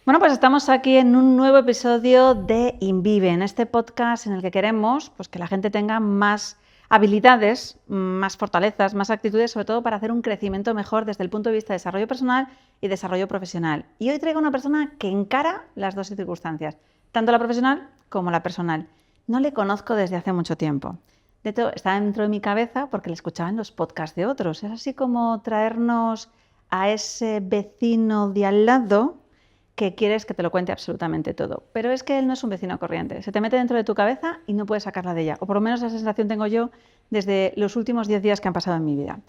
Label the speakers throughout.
Speaker 1: Bueno, pues estamos aquí en un nuevo episodio de InVive, en este podcast en el que queremos que la gente tenga más habilidades, más fortalezas, más actitudes, sobre todo para hacer un crecimiento mejor desde el punto de vista de desarrollo personal y desarrollo profesional. Y hoy traigo a una persona que encara las dos circunstancias, tanto la profesional como la personal. No le conozco desde hace mucho tiempo. De hecho, está dentro de mi cabeza porque le escuchaba en los podcasts de otros. Es así como traernos a ese vecino de al lado que quieres que te lo cuente absolutamente todo. Pero es que él no es un vecino corriente. Se te mete dentro de tu cabeza y no puedes sacarla de ella. O por lo menos esa sensación tengo yo desde los últimos 10 días que han pasado en mi vida.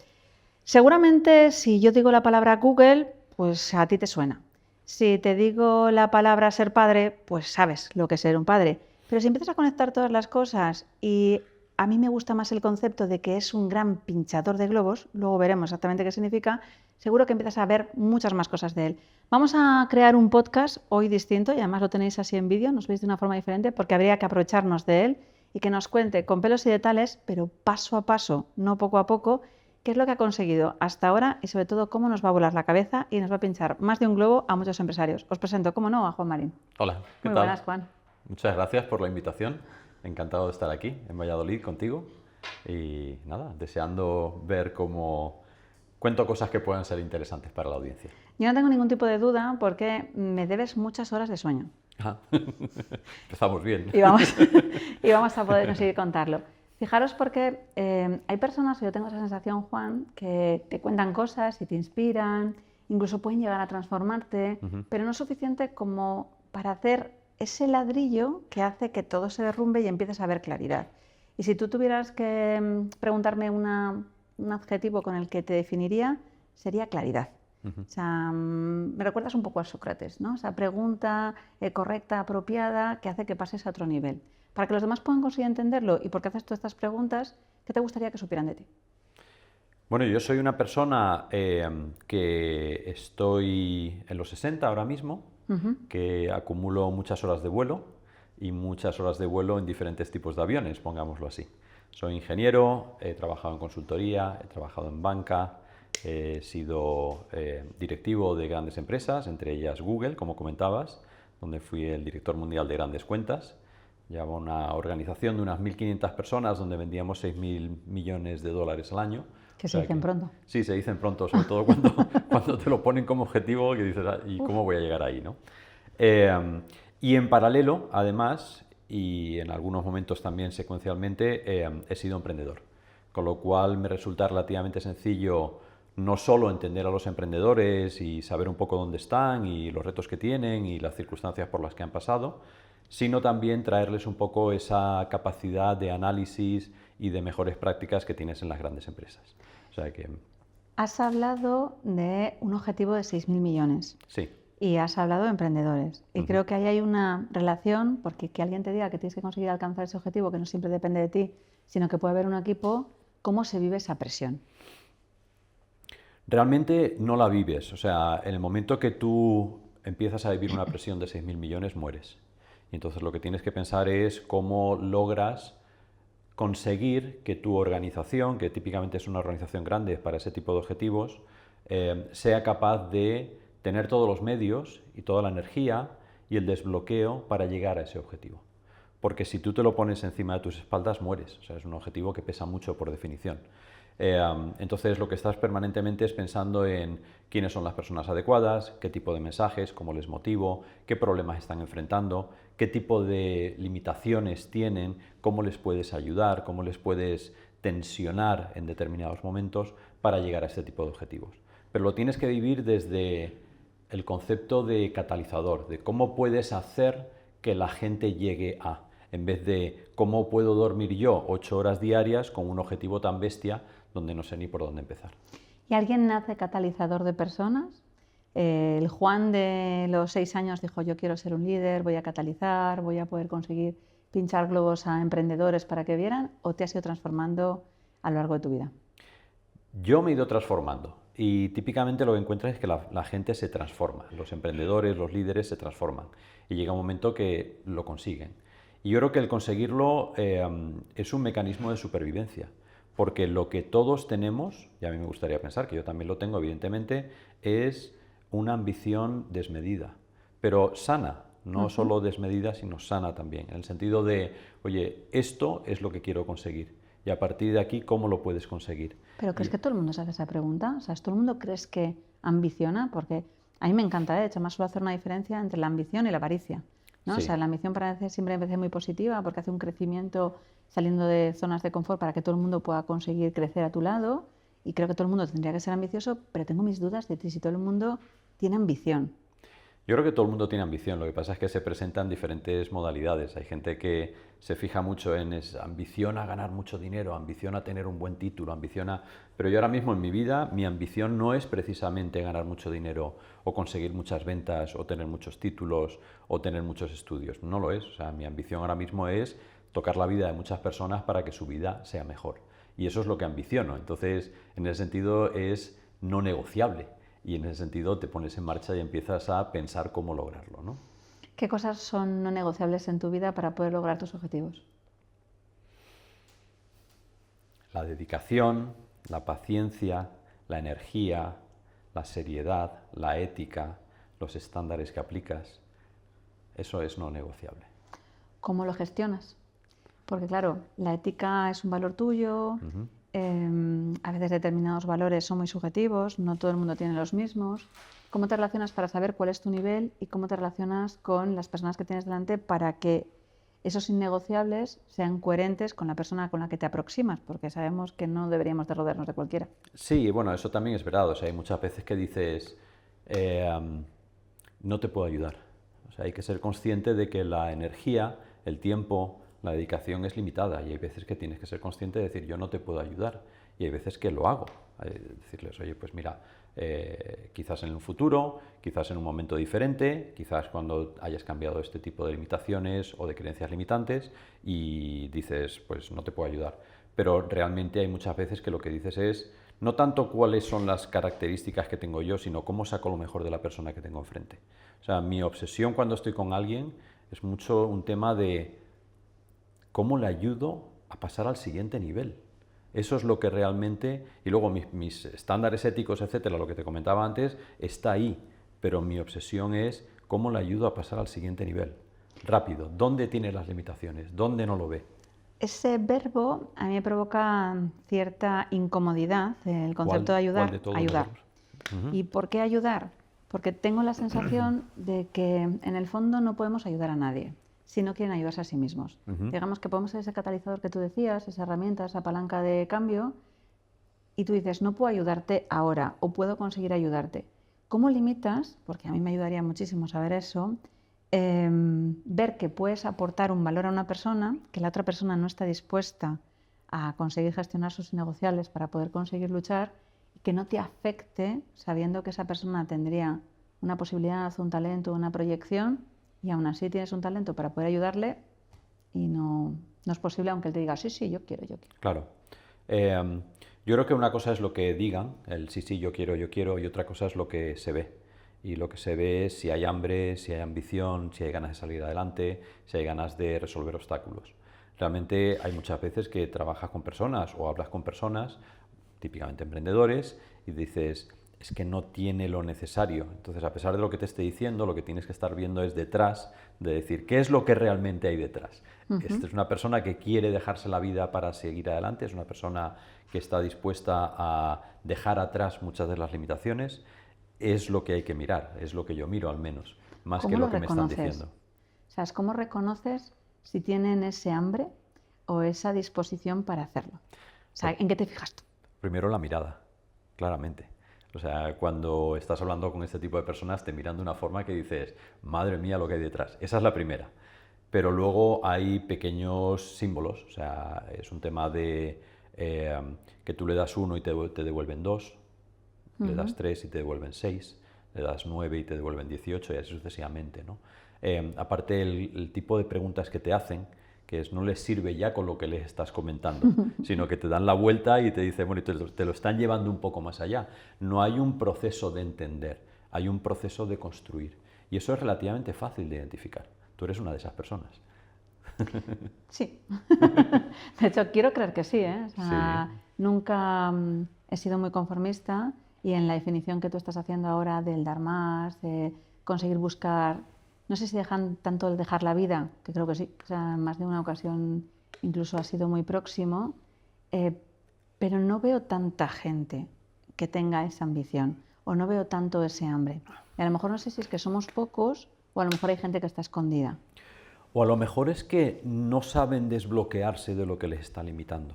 Speaker 1: Seguramente si yo digo la palabra Google, pues a ti te suena. Si te digo la palabra ser padre, pues sabes lo que es ser un padre. Pero si empiezas a conectar todas las cosas y a mí me gusta más el concepto de que es un gran pinchador de globos, luego veremos exactamente qué significa, seguro que empiezas a ver muchas más cosas de él. Vamos a crear un podcast hoy distinto y además lo tenéis así en vídeo, nos veis de una forma diferente porque habría que aprovecharnos de él y que nos cuente con pelos y detalles, pero paso a paso, no poco a poco, qué es lo que ha conseguido hasta ahora y sobre todo cómo nos va a volar la cabeza y nos va a pinchar más de un globo a muchos empresarios. Os presento, cómo no, a Juan Marín.
Speaker 2: Hola, ¿qué
Speaker 1: Muy
Speaker 2: tal?
Speaker 1: buenas, Juan.
Speaker 2: Muchas gracias por la invitación. Encantado de estar aquí en Valladolid contigo. Y nada, deseando ver cómo cuento cosas que puedan ser interesantes para la audiencia.
Speaker 1: Yo no tengo ningún tipo de duda porque me debes muchas horas de sueño.
Speaker 2: Ajá. Empezamos bien.
Speaker 1: Y vamos a poder seguir contarlo. Fijaros porque hay personas, yo tengo esa sensación, Juan, que te cuentan cosas y te inspiran, incluso pueden llegar a transformarte, pero no es suficiente como para hacer ese ladrillo que hace que todo se derrumbe y empieces a ver claridad. Y si tú tuvieras que preguntarme un adjetivo con el que te definiría, sería claridad. O sea, me recuerdas un poco a Sócrates, ¿no? Esa pregunta correcta, apropiada, que hace que pases a otro nivel. Para que los demás puedan conseguir entenderlo y por qué haces tú estas preguntas, ¿qué te gustaría que supieran de ti?
Speaker 2: Bueno, yo soy una persona que estoy en los 60 ahora mismo, que acumulo muchas horas de vuelo y muchas horas de vuelo en diferentes tipos de aviones, pongámoslo así. Soy ingeniero, he trabajado en consultoría, he trabajado en banca, he sido directivo de grandes empresas, entre ellas Google, como comentabas, donde fui el director mundial de grandes cuentas. Llevaba una organización de unas 1.500 personas donde vendíamos 6.000 millones de dólares al año.
Speaker 1: Que se dicen pronto.
Speaker 2: Sí, se dicen pronto, sobre todo cuando te lo ponen como objetivo y dices, ¿y cómo voy a llegar ahí? ¿No? Y en paralelo, además, y en algunos momentos también secuencialmente, he sido emprendedor. Con lo cual me resulta relativamente sencillo no solo entender a los emprendedores y saber un poco dónde están y los retos que tienen y las circunstancias por las que han pasado, sino también traerles un poco esa capacidad de análisis y de mejores prácticas que tienes en las grandes empresas. O sea que...
Speaker 1: Has hablado de un objetivo de 6.000 millones.
Speaker 2: Sí.
Speaker 1: Y has hablado de emprendedores. Y creo que ahí hay una relación, porque que alguien te diga que tienes que conseguir alcanzar ese objetivo, que no siempre depende de ti, sino que puede haber un equipo, ¿cómo se vive esa presión?
Speaker 2: Realmente no la vives. O sea, en el momento que tú empiezas a vivir una presión de 6.000 millones, mueres. Y entonces lo que tienes que pensar es cómo logras conseguir que tu organización, que típicamente es una organización grande para ese tipo de objetivos, sea capaz de tener todos los medios y toda la energía y el desbloqueo para llegar a ese objetivo. Porque si tú te lo pones encima de tus espaldas, mueres. O sea, es un objetivo que pesa mucho por definición. Entonces lo que estás permanentemente es pensando en quiénes son las personas adecuadas, qué tipo de mensajes, cómo les motivo, qué problemas están enfrentando, qué tipo de limitaciones tienen, cómo les puedes ayudar, cómo les puedes tensionar en determinados momentos para llegar a este tipo de objetivos. Pero lo tienes que vivir desde el concepto de catalizador, de cómo puedes hacer que la gente llegue a, en vez de cómo puedo dormir yo 8 horas diarias con un objetivo tan bestia donde no sé ni por dónde empezar.
Speaker 1: ¿Y alguien nace catalizador de personas? El Juan de los 6 años dijo, yo quiero ser un líder, voy a catalizar, voy a poder conseguir pinchar globos a emprendedores para que vieran, ¿o te has ido transformando a lo largo de tu vida?
Speaker 2: Yo me he ido transformando y típicamente lo que encuentras es que la gente se transforma, los emprendedores, los líderes se transforman y llega un momento que lo consiguen. Y yo creo que el conseguirlo es un mecanismo de supervivencia, porque lo que todos tenemos, y a mí me gustaría pensar que yo también lo tengo evidentemente, es una ambición desmedida. pero sana, no solo desmedida, sino sana también, en el sentido de, oye, esto es lo que quiero conseguir, y a partir de aquí, ¿cómo lo puedes conseguir?
Speaker 1: ¿Pero crees que todo el mundo se hace esa pregunta? O sea, ¿todo el mundo crees que ambiciona? Porque a mí me encanta, de hecho, más suelo hacer una diferencia entre la ambición y la avaricia, ¿no?
Speaker 2: Sí.
Speaker 1: O sea, la ambición siempre me parece muy positiva porque hace un crecimiento saliendo de zonas de confort para que todo el mundo pueda conseguir crecer a tu lado, y creo que todo el mundo tendría que ser ambicioso, pero tengo mis dudas de si todo el mundo tiene ambición.
Speaker 2: Yo creo que todo el mundo tiene ambición, lo que pasa es que se presentan diferentes modalidades. Hay gente que se fija mucho en ambición a ganar mucho dinero, ambición a tener un buen título, Pero yo ahora mismo en mi vida, mi ambición no es precisamente ganar mucho dinero o conseguir muchas ventas o tener muchos títulos o tener muchos estudios. No lo es. O sea, mi ambición ahora mismo es tocar la vida de muchas personas para que su vida sea mejor. Y eso es lo que ambiciono. Entonces, en ese sentido es no negociable. Y en ese sentido te pones en marcha y empiezas a pensar cómo lograrlo, ¿no?
Speaker 1: ¿Qué cosas son no negociables en tu vida para poder lograr tus objetivos?
Speaker 2: La dedicación, la paciencia, la energía, la seriedad, la ética, los estándares que aplicas, eso es no negociable.
Speaker 1: ¿Cómo lo gestionas? Porque claro, la ética es un valor tuyo, a veces determinados valores son muy subjetivos, no todo el mundo tiene los mismos. ¿Cómo te relacionas para saber cuál es tu nivel y cómo te relacionas con las personas que tienes delante para que esos innegociables sean coherentes con la persona con la que te aproximas? Porque sabemos que no deberíamos de rodearnos de cualquiera.
Speaker 2: Sí, bueno, eso también es verdad. O sea, hay muchas veces que dices, no te puedo ayudar. O sea, hay que ser consciente de que la energía, el tiempo, la dedicación es limitada y hay veces que tienes que ser consciente de decir, yo no te puedo ayudar. Y hay veces que lo hago. Decirles, oye, pues mira, quizás en un futuro, quizás en un momento diferente, quizás cuando hayas cambiado este tipo de limitaciones o de creencias limitantes y dices, pues no te puedo ayudar. Pero realmente hay muchas veces que lo que dices es no tanto cuáles son las características que tengo yo, sino cómo saco lo mejor de la persona que tengo enfrente. O sea, mi obsesión cuando estoy con alguien es mucho un tema de cómo le ayudo a pasar al siguiente nivel. Eso es lo que realmente, y luego mis estándares éticos, etcétera, lo que te comentaba antes, está ahí, pero mi obsesión es cómo le ayudo a pasar al siguiente nivel. Rápido, ¿dónde tiene las limitaciones? ¿Dónde no lo ve?
Speaker 1: Ese verbo a mí me provoca cierta incomodidad, el concepto de
Speaker 2: ¿Cuál
Speaker 1: ayudar,
Speaker 2: de todos los
Speaker 1: ayudar.
Speaker 2: verbos?
Speaker 1: ¿Y por qué ayudar? Porque tengo la sensación de que en el fondo no podemos ayudar a nadie si no quieren ayudarse a sí mismos. Digamos que podemos ser ese catalizador que tú decías, esa herramienta, esa palanca de cambio, y tú dices, no puedo ayudarte ahora o puedo conseguir ayudarte. ¿Cómo limitas? Porque a mí me ayudaría muchísimo saber eso. Ver que puedes aportar un valor a una persona, que la otra persona no está dispuesta a conseguir gestionar sus negociables para poder conseguir luchar, y que no te afecte sabiendo que esa persona tendría una posibilidad, un talento, una proyección, y aún así tienes un talento para poder ayudarle y no es posible aunque él te diga, sí, sí, yo quiero.
Speaker 2: Claro. Yo creo que una cosa es lo que digan, el sí, sí, yo quiero, y otra cosa es lo que se ve. Y lo que se ve es si hay hambre, si hay ambición, si hay ganas de salir adelante, si hay ganas de resolver obstáculos. Realmente hay muchas veces que trabajas con personas o hablas con personas, típicamente emprendedores, y dices, es que no tiene lo necesario. Entonces, a pesar de lo que te esté diciendo, lo que tienes que estar viendo es detrás, de decir, ¿qué es lo que realmente hay detrás? Esta es una persona que quiere dejarse la vida para seguir adelante, es una persona que está dispuesta a dejar atrás muchas de las limitaciones. Es lo que hay que mirar, es lo que yo miro al menos, más que lo que me están diciendo.
Speaker 1: O sea, ¿cómo reconoces si tienen ese hambre o esa disposición para hacerlo? O sea, ¿en qué te fijas tú?
Speaker 2: Primero la mirada, claramente. O sea, cuando estás hablando con este tipo de personas, te miran de una forma que dices, madre mía, lo que hay detrás. Esa es la primera. Pero luego hay pequeños símbolos. O sea, es un tema de que tú le das 1 y te devuelven 2, le das 3 y te devuelven 6, le das 9 y te devuelven 18 y así sucesivamente, ¿no? Aparte, el tipo de preguntas que te hacen, que no les sirve ya con lo que les estás comentando, sino que te dan la vuelta y te dicen, bueno, te lo están llevando un poco más allá. No hay un proceso de entender, hay un proceso de construir. Y eso es relativamente fácil de identificar. Tú eres una de esas personas.
Speaker 1: Sí. De hecho, quiero creer que sí, ¿eh? O sea,
Speaker 2: Sí.
Speaker 1: Nunca he sido muy conformista, y en la definición que tú estás haciendo ahora del dar más, de conseguir buscar no sé si dejan tanto el dejar la vida, que creo que sí, o sea, en más de una ocasión incluso ha sido muy próximo, pero no veo tanta gente que tenga esa ambición o no veo tanto ese hambre. Y a lo mejor no sé si es que somos pocos o a lo mejor hay gente que está escondida.
Speaker 2: O a lo mejor es que no saben desbloquearse de lo que les está limitando.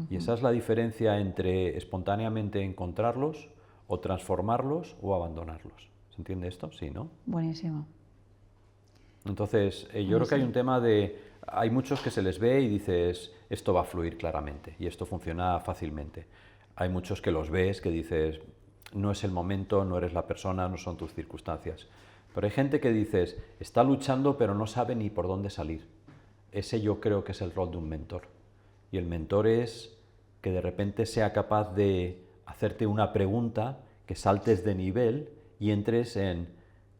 Speaker 2: Y esa es la diferencia entre espontáneamente encontrarlos o transformarlos o abandonarlos. ¿Se entiende esto? Sí, ¿no?
Speaker 1: Buenísimo.
Speaker 2: Entonces, yo creo que hay un tema de... Hay muchos que se les ve y dices, esto va a fluir claramente y esto funciona fácilmente. Hay muchos que los ves que dices, no es el momento, no eres la persona, no son tus circunstancias. Pero hay gente que dices, está luchando pero no sabe ni por dónde salir. Ese yo creo que es el rol de un mentor. Y el mentor es que de repente sea capaz de hacerte una pregunta, que saltes de nivel y entres en,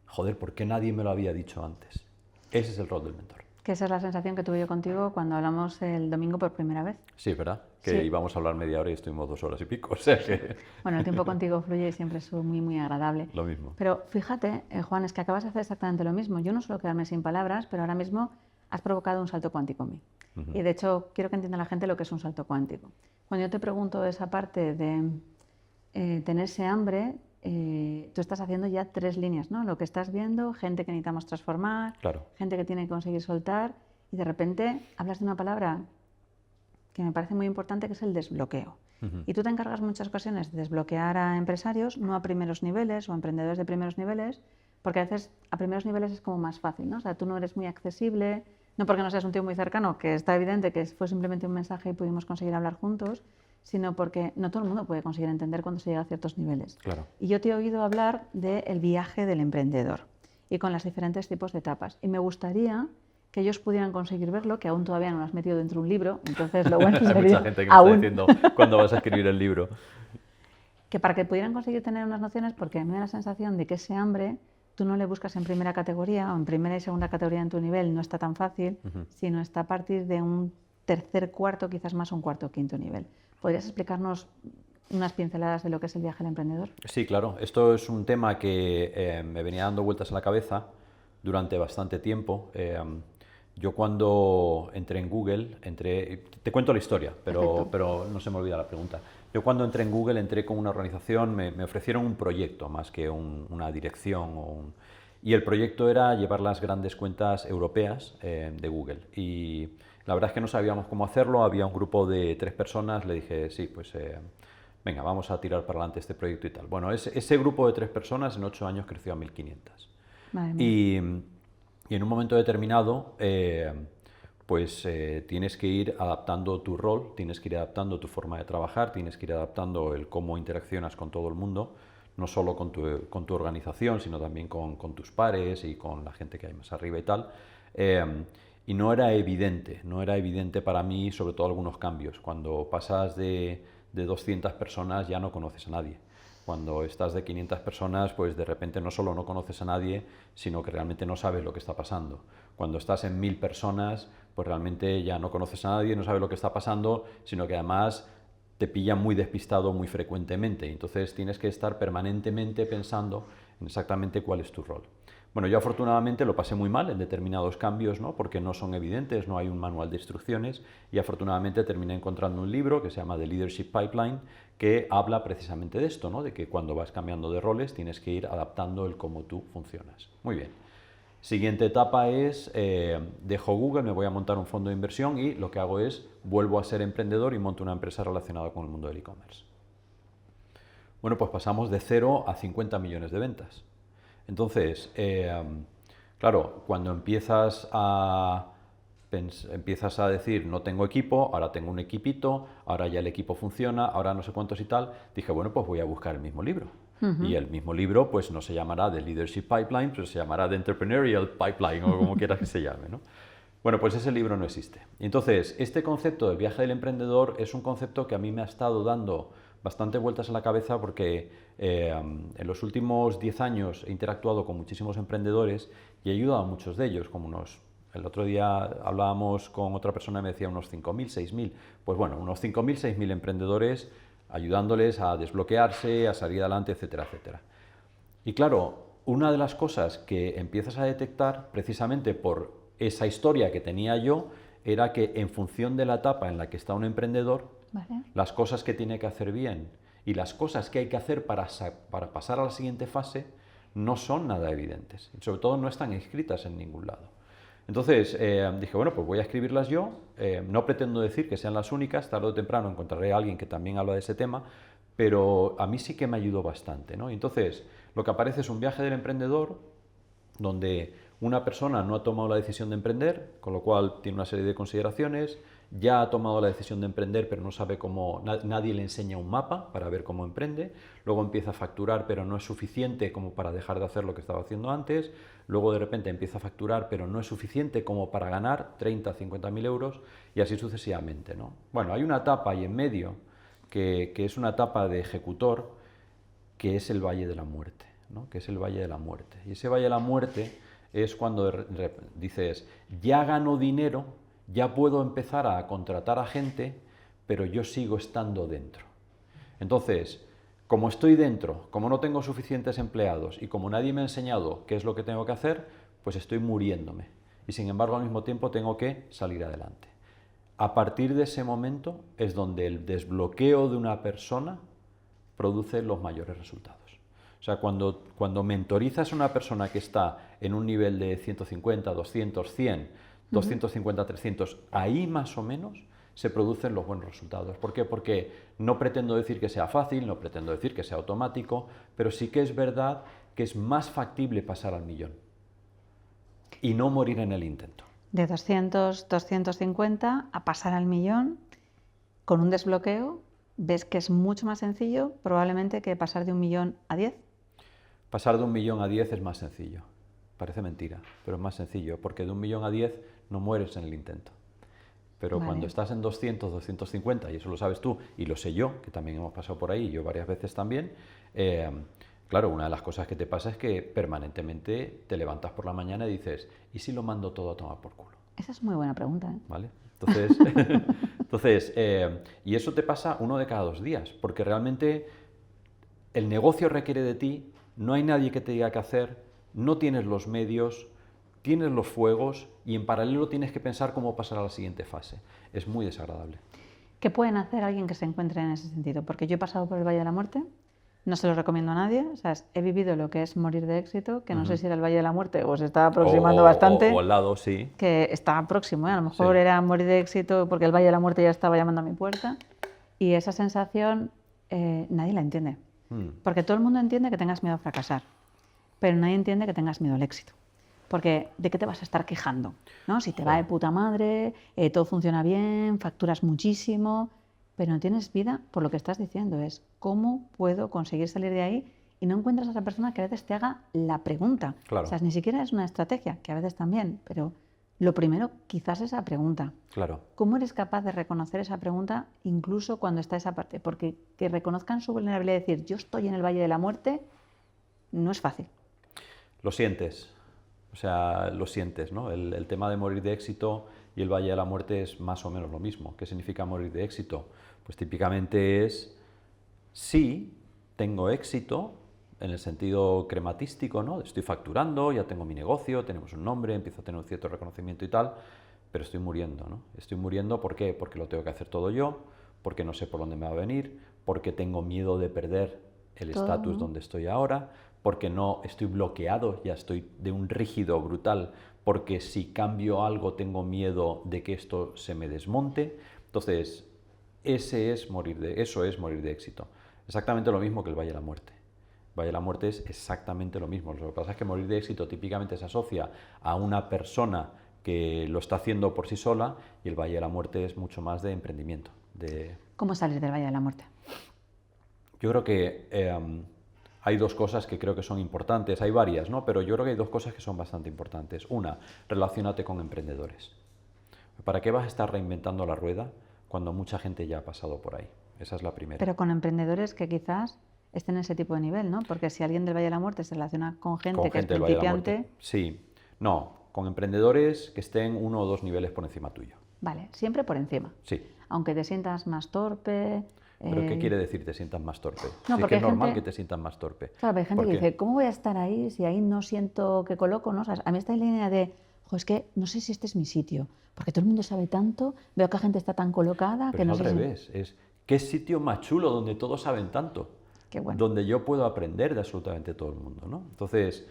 Speaker 2: joder, ¿por qué nadie me lo había dicho antes? Ese es el rol del mentor.
Speaker 1: Que esa es la sensación que tuve yo contigo cuando hablamos el domingo por primera vez.
Speaker 2: Sí, ¿verdad? Que
Speaker 1: Sí.
Speaker 2: íbamos a hablar media hora y estuvimos 2 horas y pico. O sea que...
Speaker 1: Bueno, el tiempo contigo fluye y siempre es muy, muy agradable.
Speaker 2: Lo mismo.
Speaker 1: Pero fíjate, Juan, es que acabas de hacer exactamente lo mismo. Yo no suelo quedarme sin palabras, pero ahora mismo has provocado un salto cuántico en mí. Y de hecho, quiero que entienda la gente lo que es un salto cuántico. Cuando yo te pregunto esa parte de tenerse hambre, tú estás haciendo ya 3 líneas, ¿no? Lo que estás viendo, gente que necesitamos transformar,
Speaker 2: Claro.
Speaker 1: gente que tiene que conseguir soltar, y de repente hablas de una palabra que me parece muy importante, que es el desbloqueo. Y tú te encargas muchas ocasiones de desbloquear a empresarios, no a primeros niveles o a emprendedores de primeros niveles, porque a veces a primeros niveles es como más fácil, ¿no? O sea, tú no eres muy accesible, no porque no seas un tío muy cercano, que está evidente que fue simplemente un mensaje y pudimos conseguir hablar juntos, sino porque no todo el mundo puede conseguir entender cuando se llega a ciertos niveles.
Speaker 2: Claro.
Speaker 1: Y yo te he oído hablar del viaje del emprendedor y con las diferentes tipos de etapas. Y me gustaría que ellos pudieran conseguir verlo, que aún todavía no lo has metido dentro de un libro, entonces lo bueno sería...
Speaker 2: Hay mucha gente que me está diciendo cuándo vas a escribir el libro.
Speaker 1: Que para que pudieran conseguir tener unas nociones, porque me da la sensación de que ese hambre tú no le buscas en primera categoría o en primera y segunda categoría en tu nivel, no está tan fácil, sino está a partir de un tercer, cuarto, quizás más un cuarto o quinto nivel. ¿Podrías explicarnos unas pinceladas de lo que es el viaje del emprendedor?
Speaker 2: Sí, claro. Esto es un tema que me venía dando vueltas en la cabeza durante bastante tiempo. Yo cuando entré en Google, te cuento la historia, pero no se me olvida la pregunta. Yo cuando entré en Google entré con una organización, me ofrecieron un proyecto más que una dirección. Y el proyecto era llevar las grandes cuentas europeas de Google. Y la verdad es que no sabíamos cómo hacerlo, había un grupo de 3 personas, le dije, sí, pues venga, vamos a tirar para adelante este proyecto y tal. Bueno, ese grupo de 3 personas en 8 años creció a 1500. Y en un momento determinado, tienes que ir adaptando tu rol, tienes que ir adaptando tu forma de trabajar, tienes que ir adaptando el cómo interaccionas con todo el mundo, no solo con tu organización, sino también con tus pares y con la gente que hay más arriba y tal. Y no era evidente para mí, sobre todo algunos cambios. Cuando pasas de 200 personas ya no conoces a nadie. Cuando estás de 500 personas, pues de repente no solo no conoces a nadie, sino que realmente no sabes lo que está pasando. Cuando estás en 1000 personas, pues realmente ya no conoces a nadie, no sabes lo que está pasando, sino que además te pillan muy despistado muy frecuentemente. Entonces tienes que estar permanentemente pensando en exactamente cuál es tu rol. Bueno, yo afortunadamente lo pasé muy mal en determinados cambios, ¿no? Porque no son evidentes, no hay un manual de instrucciones, y afortunadamente terminé encontrando un libro que se llama The Leadership Pipeline, que habla precisamente de esto, ¿no? De que cuando vas cambiando de roles tienes que ir adaptando el cómo tú funcionas. Muy bien. Siguiente etapa es, dejo Google, me voy a montar un fondo de inversión y lo que hago es, vuelvo a ser emprendedor y monto una empresa relacionada con el mundo del e-commerce. Bueno, pues pasamos de 0 a 50 millones de ventas. Entonces, claro, cuando empiezas a decir, no tengo equipo, ahora tengo un equipito, ahora ya el equipo funciona, ahora no sé cuántos y tal, dije, bueno, pues voy a buscar el mismo libro. Y el mismo libro, pues no se llamará The Leadership Pipeline, pero se llamará The Entrepreneurial Pipeline, o como quieras que se llame, ¿no? Bueno, pues ese libro no existe. Entonces, este concepto del viaje del emprendedor es un concepto que a mí me ha estado dando bastante vueltas en la cabeza porque en los últimos 10 años he interactuado con muchísimos emprendedores y he ayudado a muchos de ellos, como el otro día hablábamos con otra persona y me decía unos 5.000, 6.000, pues bueno, unos 5.000, 6.000 emprendedores ayudándoles a desbloquearse, a salir adelante, etcétera, etcétera. Y claro, una de las cosas que empiezas a detectar precisamente por esa historia que tenía yo era que en función de la etapa en la que está un emprendedor,
Speaker 1: Vale.
Speaker 2: las cosas que tiene que hacer bien y las cosas que hay que hacer para pasar a la siguiente fase no son nada evidentes. Y sobre todo no están escritas en ningún lado. Entonces dije, bueno, pues voy a escribirlas yo. No pretendo decir que sean las únicas, tarde o temprano encontraré a alguien que también habla de ese tema, pero a mí sí que me ayudó bastante, ¿no? Entonces, lo que aparece es un viaje del emprendedor donde una persona no ha tomado la decisión de emprender, con lo cual tiene una serie de consideraciones, ya ha tomado la decisión de emprender, pero no sabe cómo, nadie le enseña un mapa para ver cómo emprende, luego empieza a facturar, pero no es suficiente como para dejar de hacer lo que estaba haciendo antes, luego de repente empieza a facturar, pero no es suficiente como para ganar 30, 50.000 euros, y así sucesivamente, ¿no? Bueno, hay una etapa ahí en medio, que es una etapa de ejecutor, que es el Valle de la Muerte, ¿no? Que es el Valle de la Muerte. Y ese Valle de la Muerte es cuando dices, ya gano dinero, ya puedo empezar a contratar a gente, pero yo sigo estando dentro. Entonces, como estoy dentro, como no tengo suficientes empleados y como nadie me ha enseñado qué es lo que tengo que hacer, pues estoy muriéndome. Y sin embargo, al mismo tiempo tengo que salir adelante. A partir de ese momento es donde el desbloqueo de una persona produce los mayores resultados. O sea, cuando mentorizas a una persona que está en un nivel de 150, 200, 100, 250, 300, ahí más o menos se producen los buenos resultados. ¿Por qué? Porque no pretendo decir que sea fácil, no pretendo decir que sea automático, pero sí que es verdad que es más factible pasar al millón y no morir en el intento.
Speaker 1: De 200, 250 a pasar al millón con un desbloqueo, ves que es mucho más sencillo probablemente que pasar de 1 millón a 10.
Speaker 2: Pasar de 1 millón a 10 es más sencillo. Parece mentira, pero es más sencillo, porque de 1 millón a 10 no mueres en el intento. Pero
Speaker 1: Vale.
Speaker 2: cuando estás en 200, 250, y eso lo sabes tú, y lo sé yo, que también hemos pasado por ahí, yo varias veces también, claro, una de las cosas que te pasa es que permanentemente te levantas por la mañana y dices, ¿y si lo mando todo a tomar por culo?
Speaker 1: Esa es muy buena pregunta, ¿eh?
Speaker 2: ¿Vale? Entonces, y eso te pasa 1 de cada 2 días, porque realmente el negocio requiere de ti, no hay nadie que te diga qué hacer, no tienes los medios, tienes los fuegos y en paralelo tienes que pensar cómo pasar a la siguiente fase. Es muy desagradable.
Speaker 1: ¿Qué pueden hacer alguien que se encuentre en ese sentido? Porque yo he pasado por el Valle de la Muerte, no se lo recomiendo a nadie, o sea, he vivido lo que es morir de éxito, que no sé si era el Valle de la Muerte o se está aproximando bastante.
Speaker 2: O al lado, sí.
Speaker 1: Que está próximo, ¿eh? A lo mejor
Speaker 2: Sí.
Speaker 1: era morir de éxito porque el Valle de la Muerte ya estaba llamando a mi puerta. Y esa sensación nadie la entiende. Porque todo el mundo entiende que tengas miedo a fracasar, pero nadie entiende que tengas miedo al éxito. Porque ¿de qué te vas a estar quejando? ¿No? Si te va de puta madre, todo funciona bien, facturas muchísimo, pero no tienes vida, por lo que estás diciendo es ¿cómo puedo conseguir salir de ahí? Y no encuentras a esa persona que a veces te haga la pregunta.
Speaker 2: Claro.
Speaker 1: O sea, ni siquiera es una estrategia, que a veces también, pero lo primero quizás es esa pregunta.
Speaker 2: Claro.
Speaker 1: ¿Cómo eres capaz de reconocer esa pregunta incluso cuando está esa parte? Porque que reconozcan su vulnerabilidad y decir yo estoy en el Valle de la Muerte no es fácil.
Speaker 2: Lo sientes. O sea, lo sientes, ¿no? El tema de morir de éxito y el Valle de la Muerte es más o menos lo mismo. ¿Qué significa morir de éxito? Pues típicamente es, sí, tengo éxito, en el sentido crematístico, ¿no? Estoy facturando, ya tengo mi negocio, tenemos un nombre, empiezo a tener un cierto reconocimiento y tal, pero estoy muriendo, ¿no? Estoy muriendo, ¿por qué? Porque lo tengo que hacer todo yo, porque no sé por dónde me va a venir, porque tengo miedo de perder el estatus donde estoy ahora, porque no estoy bloqueado, ya estoy de un rígido brutal, porque si cambio algo tengo miedo de que esto se me desmonte. Entonces, eso es morir de éxito. Exactamente lo mismo que el Valle de la Muerte. El Valle de la Muerte es exactamente lo mismo. Lo que pasa es que morir de éxito típicamente se asocia a una persona que lo está haciendo por sí sola y el Valle de la Muerte es mucho más de emprendimiento.
Speaker 1: ¿Cómo salir del Valle de la Muerte?
Speaker 2: Yo creo que hay 2 cosas que creo que son importantes, hay varias, ¿no? Pero yo creo que hay 2 cosas que son bastante importantes. Una, relaciónate con emprendedores. ¿Para qué vas a estar reinventando la rueda cuando mucha gente ya ha pasado por ahí? Esa es la primera.
Speaker 1: Pero con emprendedores que quizás estén en ese tipo de nivel, ¿no? Porque si alguien del Valle de la Muerte se relaciona con gente que es
Speaker 2: del Valle de la Muerte.
Speaker 1: principiante...
Speaker 2: Sí, no, con emprendedores que estén 1 o 2 niveles por encima tuyo.
Speaker 1: Vale, siempre por encima.
Speaker 2: Sí.
Speaker 1: Aunque te sientas más torpe,
Speaker 2: ¿Pero qué quiere decir te sientas más torpe?
Speaker 1: No,
Speaker 2: Si es
Speaker 1: porque
Speaker 2: que es
Speaker 1: hay
Speaker 2: normal
Speaker 1: gente-
Speaker 2: que te sientas más torpe.
Speaker 1: Claro, pero hay gente que
Speaker 2: Porque-
Speaker 1: dice, ¿cómo voy a estar ahí si ahí no siento que coloco? ¿No? O sea, a mí esta línea de, jo, es que no sé si este es mi sitio, porque todo el mundo sabe tanto, veo que la gente está tan colocada
Speaker 2: Pero
Speaker 1: que
Speaker 2: es
Speaker 1: no
Speaker 2: al
Speaker 1: sé si...
Speaker 2: revés, es qué sitio más chulo donde todos saben tanto,
Speaker 1: Qué bueno.
Speaker 2: donde yo puedo aprender de absolutamente todo el mundo, ¿no? Entonces,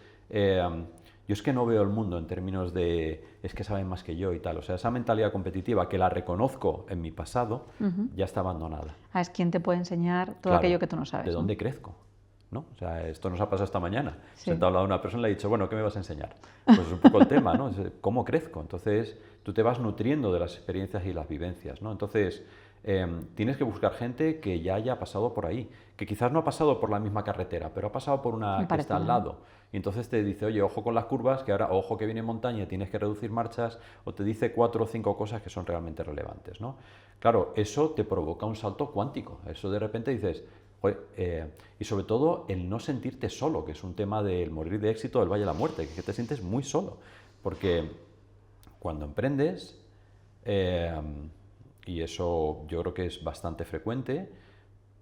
Speaker 2: yo es que no veo el mundo en términos de es que saben más que yo y tal. O sea, esa mentalidad competitiva que la reconozco en mi pasado ya está abandonada.
Speaker 1: Ah, es quien te puede enseñar todo
Speaker 2: Claro,
Speaker 1: aquello que tú no sabes.
Speaker 2: ¿de
Speaker 1: ¿no?
Speaker 2: dónde crezco? ¿No? O sea, esto nos ha pasado esta mañana.
Speaker 1: Sí.
Speaker 2: Sentado al lado de una persona y le he dicho, bueno, ¿qué me vas a enseñar? Pues es un poco el tema, ¿no? Es, ¿cómo crezco? Entonces, tú te vas nutriendo de las experiencias y las vivencias, ¿no? Entonces, tienes que buscar gente que ya haya pasado por ahí, que quizás no ha pasado por la misma carretera, pero ha pasado por
Speaker 1: Me
Speaker 2: una que
Speaker 1: parece
Speaker 2: está al
Speaker 1: bien.
Speaker 2: lado. Y entonces te dice, oye, ojo con las curvas, que ahora, ojo que viene montaña, tienes que reducir marchas, o te dice 4 o 5 cosas que son realmente relevantes, ¿no? Claro, eso te provoca un salto cuántico. Eso de repente dices, y sobre todo el no sentirte solo, que es un tema del morir de éxito del Valle de la Muerte, que te sientes muy solo. Porque cuando emprendes, y eso yo creo que es bastante frecuente,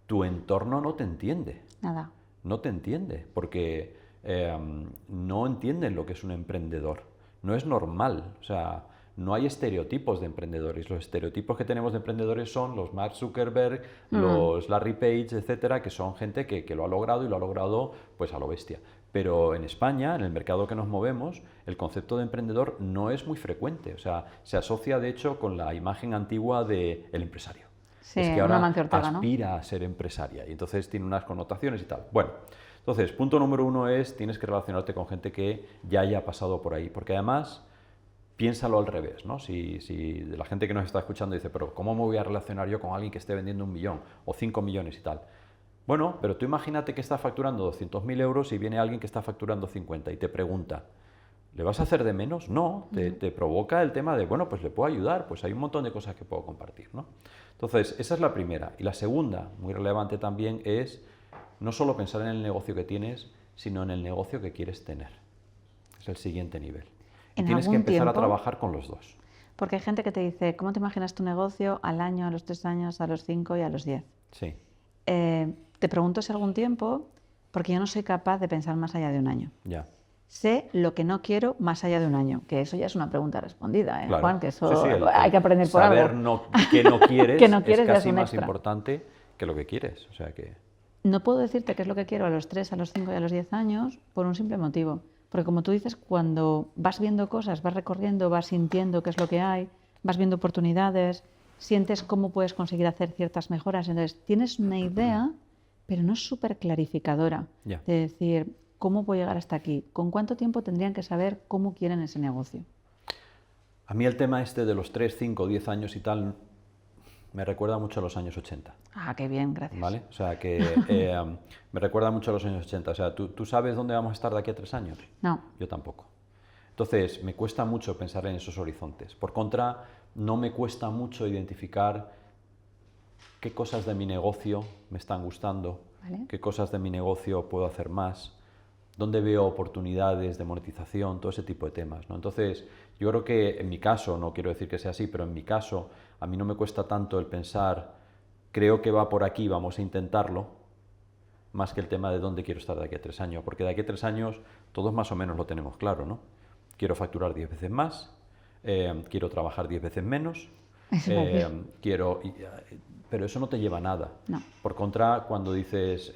Speaker 2: tu entorno no te entiende.
Speaker 1: Nada.
Speaker 2: No te entiende, porque no entienden lo que es un emprendedor. No es normal, o sea, no hay estereotipos de emprendedores. Los estereotipos que tenemos de emprendedores son los Mark Zuckerberg, los Larry Page, etcétera, que son gente que lo ha logrado y lo ha logrado pues a lo bestia. Pero en España, en el mercado que nos movemos, el concepto de emprendedor no es muy frecuente. O sea, se asocia de hecho con la imagen antigua del empresario.
Speaker 1: Sí,
Speaker 2: Es que
Speaker 1: una
Speaker 2: ahora
Speaker 1: Amancio Ortega, ¿no?
Speaker 2: aspira a ser empresaria y entonces tiene unas connotaciones y tal. Bueno, entonces, punto número 1 es tienes que relacionarte con gente que ya haya pasado por ahí, porque además piénsalo al revés, ¿no? Si la gente que nos está escuchando dice, pero ¿cómo me voy a relacionar yo con alguien que esté vendiendo 1 millón o 5 millones y tal? Bueno, pero tú imagínate que estás facturando 200.000 euros y viene alguien que está facturando 50 y te pregunta, ¿le vas a hacer de menos? No, te provoca el tema de, bueno, pues le puedo ayudar, pues hay un montón de cosas que puedo compartir, ¿no? Entonces, esa es la primera. Y la segunda, muy relevante también, es no solo pensar en el negocio que tienes, sino en el negocio que quieres tener. Es el siguiente nivel. Y
Speaker 1: En
Speaker 2: tienes que
Speaker 1: algún
Speaker 2: empezar a
Speaker 1: tiempo-
Speaker 2: trabajar con los dos.
Speaker 1: Porque hay gente que te dice, ¿cómo te imaginas tu negocio al año, a los 3 años, a los 5 y a los 10?
Speaker 2: Sí,
Speaker 1: Te pregunto si algún tiempo, porque yo no soy capaz de pensar más allá de un año.
Speaker 2: ya.
Speaker 1: Sé lo que no quiero más allá de un año, que eso ya es una pregunta respondida, ¿eh,
Speaker 2: Claro.
Speaker 1: Juan? Que eso
Speaker 2: Sí, sí,
Speaker 1: hay que aprender por
Speaker 2: saber
Speaker 1: algo.
Speaker 2: que no quieres,
Speaker 1: Que no quieres
Speaker 2: es
Speaker 1: ya es
Speaker 2: casi
Speaker 1: un
Speaker 2: más
Speaker 1: extra.
Speaker 2: importante que lo que quieres. O sea que...
Speaker 1: No puedo decirte qué es lo que quiero a los 3, a los 5 y a los 10 años por un simple motivo. Porque como tú dices, cuando vas viendo cosas, vas recorriendo, vas sintiendo qué es lo que hay, vas viendo oportunidades, sientes cómo puedes conseguir hacer ciertas mejoras. Entonces, tienes una idea, pero no es súper clarificadora
Speaker 2: Ya.
Speaker 1: de decir, ¿cómo puedo llegar hasta aquí? ¿Con cuánto tiempo tendrían que saber cómo quieren ese negocio?
Speaker 2: A mí el tema este de los 3, 5, 10 años y tal me recuerda mucho a los años 80.
Speaker 1: Ah, qué bien, gracias.
Speaker 2: ¿Vale? O sea que me recuerda mucho a los años 80. O sea, ¿tú sabes dónde vamos a estar de aquí a 3 años?
Speaker 1: No,
Speaker 2: Yo tampoco. Entonces, me cuesta mucho pensar en esos horizontes. Por contra, no me cuesta mucho identificar qué cosas de mi negocio me están gustando,
Speaker 1: Vale.
Speaker 2: qué cosas de mi negocio puedo hacer más, dónde veo oportunidades de monetización, todo ese tipo de temas, ¿no? Entonces, yo creo que en mi caso, no quiero decir que sea así, pero en mi caso, a mí no me cuesta tanto el pensar, creo que va por aquí, vamos a intentarlo, más que el tema de dónde quiero estar de aquí a 3 años, porque de aquí a 3 años todos más o menos lo tenemos claro, ¿no? Quiero facturar 10 veces más, quiero trabajar 10 veces menos,
Speaker 1: Eso iba a decir.
Speaker 2: pero eso no te lleva a nada.
Speaker 1: No.
Speaker 2: Por contra, cuando dices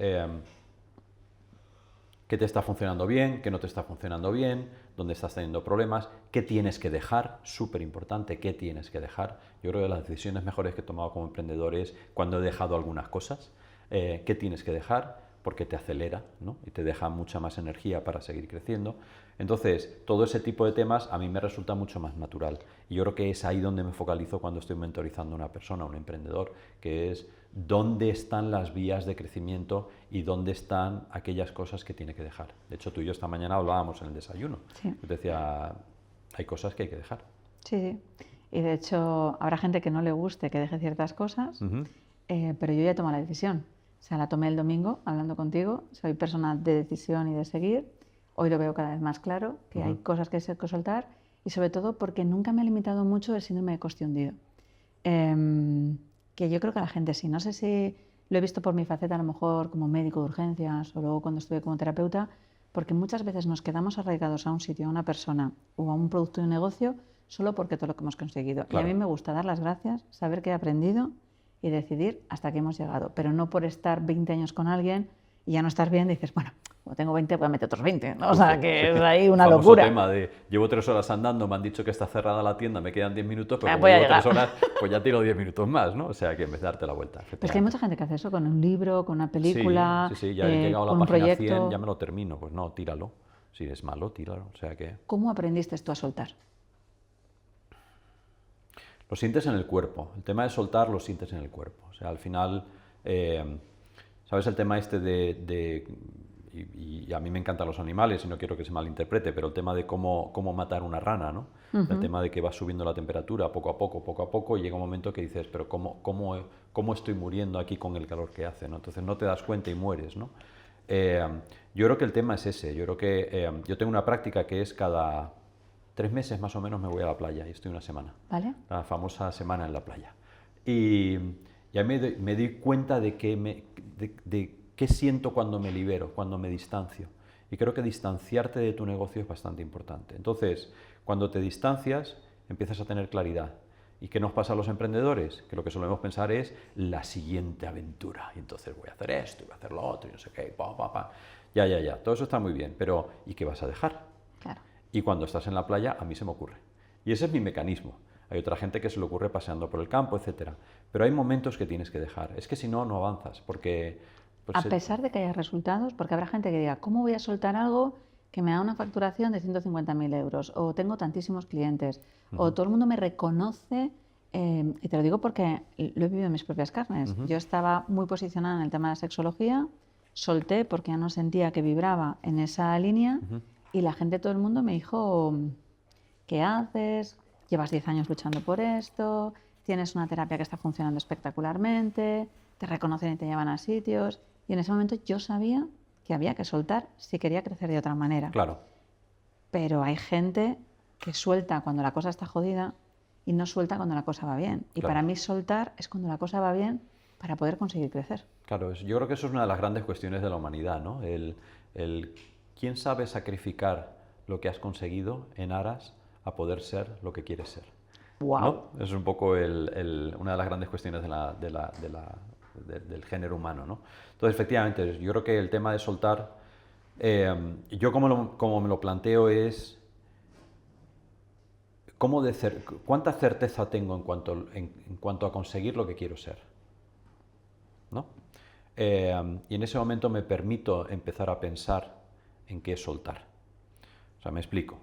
Speaker 2: qué te está funcionando bien, qué no te está funcionando bien, dónde estás teniendo problemas, qué tienes que dejar, súper importante, qué tienes que dejar. Yo creo que las decisiones mejores que he tomado como emprendedor es cuando he dejado algunas cosas, qué tienes que dejar, porque te acelera, ¿no? Y te deja mucha más energía para seguir creciendo. Entonces, todo ese tipo de temas a mí me resulta mucho más natural. Y yo creo que es ahí donde me focalizo cuando estoy mentorizando a una persona, a un emprendedor, que es dónde están las vías de crecimiento y dónde están aquellas cosas que tiene que dejar. De hecho, tú y yo esta mañana hablábamos en el desayuno.
Speaker 1: Sí.
Speaker 2: Yo te decía, hay cosas que hay que dejar.
Speaker 1: Sí, sí. Y de hecho, habrá gente que no le guste que deje ciertas cosas, pero yo ya he tomado la decisión. O sea, la tomé el domingo hablando contigo. Soy persona de decisión y de seguir. Hoy lo veo cada vez más claro, que hay cosas que hay que soltar y sobre todo porque nunca me ha limitado mucho el síndrome de coste hundido. Que yo creo que a la gente sí. No sé si lo he visto por mi faceta a lo mejor como médico de urgencias o luego cuando estuve como terapeuta, porque muchas veces nos quedamos arraigados a un sitio, a una persona o a un producto de un negocio solo porque todo lo que hemos conseguido.
Speaker 2: Claro.
Speaker 1: Y a mí me gusta dar las gracias, saber que he aprendido y decidir hasta qué hemos llegado, pero no por estar 20 años con alguien y ya no estar bien, dices, bueno, como tengo 20, voy a meter otros 20, ¿no? O sea, que es ahí una
Speaker 2: famoso
Speaker 1: locura.
Speaker 2: tema de, llevo 3 horas andando, me han dicho que está cerrada la tienda, me quedan 10 minutos, pero como
Speaker 1: voy a
Speaker 2: llevo 3
Speaker 1: llegar.
Speaker 2: horas, pues ya tiro 10 minutos más, ¿no? O sea, que en vez de darte la vuelta.
Speaker 1: Pero es que hay mucha gente que hace eso con un libro, con una película,
Speaker 2: Sí, ya he llegado a
Speaker 1: con
Speaker 2: la
Speaker 1: un
Speaker 2: página
Speaker 1: proyecto.
Speaker 2: 100, ya me lo termino. Pues no, tíralo. Si es malo, tíralo. O sea que...
Speaker 1: ¿Cómo aprendiste tú a soltar?
Speaker 2: Lo sientes en el cuerpo. El tema de soltar lo sientes en el cuerpo. O sea, al final, ¿sabes el tema este y a mí me encantan los animales y no quiero que se malinterprete, pero el tema de cómo matar una rana, ¿no? El tema de que va subiendo la temperatura poco a poco, y llega un momento que dices, pero ¿cómo estoy muriendo aquí con el calor que hace, ¿no? Entonces no te das cuenta y mueres, ¿no? Yo creo que el tema es ese. Yo creo que yo tengo una práctica que es cada 3 meses más o menos me voy a la playa y estoy una semana.
Speaker 1: ¿Vale?
Speaker 2: La famosa semana en la playa. Y ahí me doy cuenta de qué siento cuando me libero, cuando me distancio. Y creo que distanciarte de tu negocio es bastante importante. Entonces, cuando te distancias, empiezas a tener claridad. ¿Y qué nos pasa a los emprendedores? Que lo que solemos pensar es la siguiente aventura. Y entonces voy a hacer esto, y voy a hacer lo otro, y no sé qué, Ya. Todo eso está muy bien, pero ¿y qué vas a dejar?
Speaker 1: Claro.
Speaker 2: Y cuando estás en la playa, a mí se me ocurre. Y ese es mi mecanismo. Hay otra gente que se le ocurre paseando por el campo, etc. Pero hay momentos que tienes que dejar. Es que si no, no avanzas, porque...
Speaker 1: A pesar de que haya resultados, porque habrá gente que diga, ¿cómo voy a soltar algo que me da una facturación de 150.000 euros? O tengo tantísimos clientes, o todo el mundo me reconoce, y te lo digo porque lo he vivido en mis propias carnes. Yo estaba muy posicionada en el tema de la sexología, solté porque ya no sentía que vibraba en esa línea, y la gente, todo el mundo me dijo, ¿qué haces? Llevas 10 años luchando por esto, tienes una terapia que está funcionando espectacularmente, te reconocen y te llevan a sitios. Y en ese momento yo sabía que había que soltar si quería crecer de otra manera.
Speaker 2: Claro.
Speaker 1: Pero hay gente que suelta cuando la cosa está jodida y no suelta cuando la cosa va bien. Y
Speaker 2: Claro.
Speaker 1: para mí soltar es cuando la cosa va bien para poder conseguir crecer.
Speaker 2: Claro, yo creo que eso es una de las grandes cuestiones de la humanidad, ¿no? ¿Quién sabe sacrificar lo que has conseguido en aras a poder ser lo que quieres ser?
Speaker 1: ¡Wow!
Speaker 2: ¿No? Es un poco una de las grandes cuestiones del género humano, ¿no? Entonces, efectivamente, yo creo que el tema de soltar, yo como me lo planteo es cuánta certeza tengo en cuanto a conseguir lo que quiero ser, ¿no? Y en ese momento me permito empezar a pensar en qué es soltar. O sea, me explico.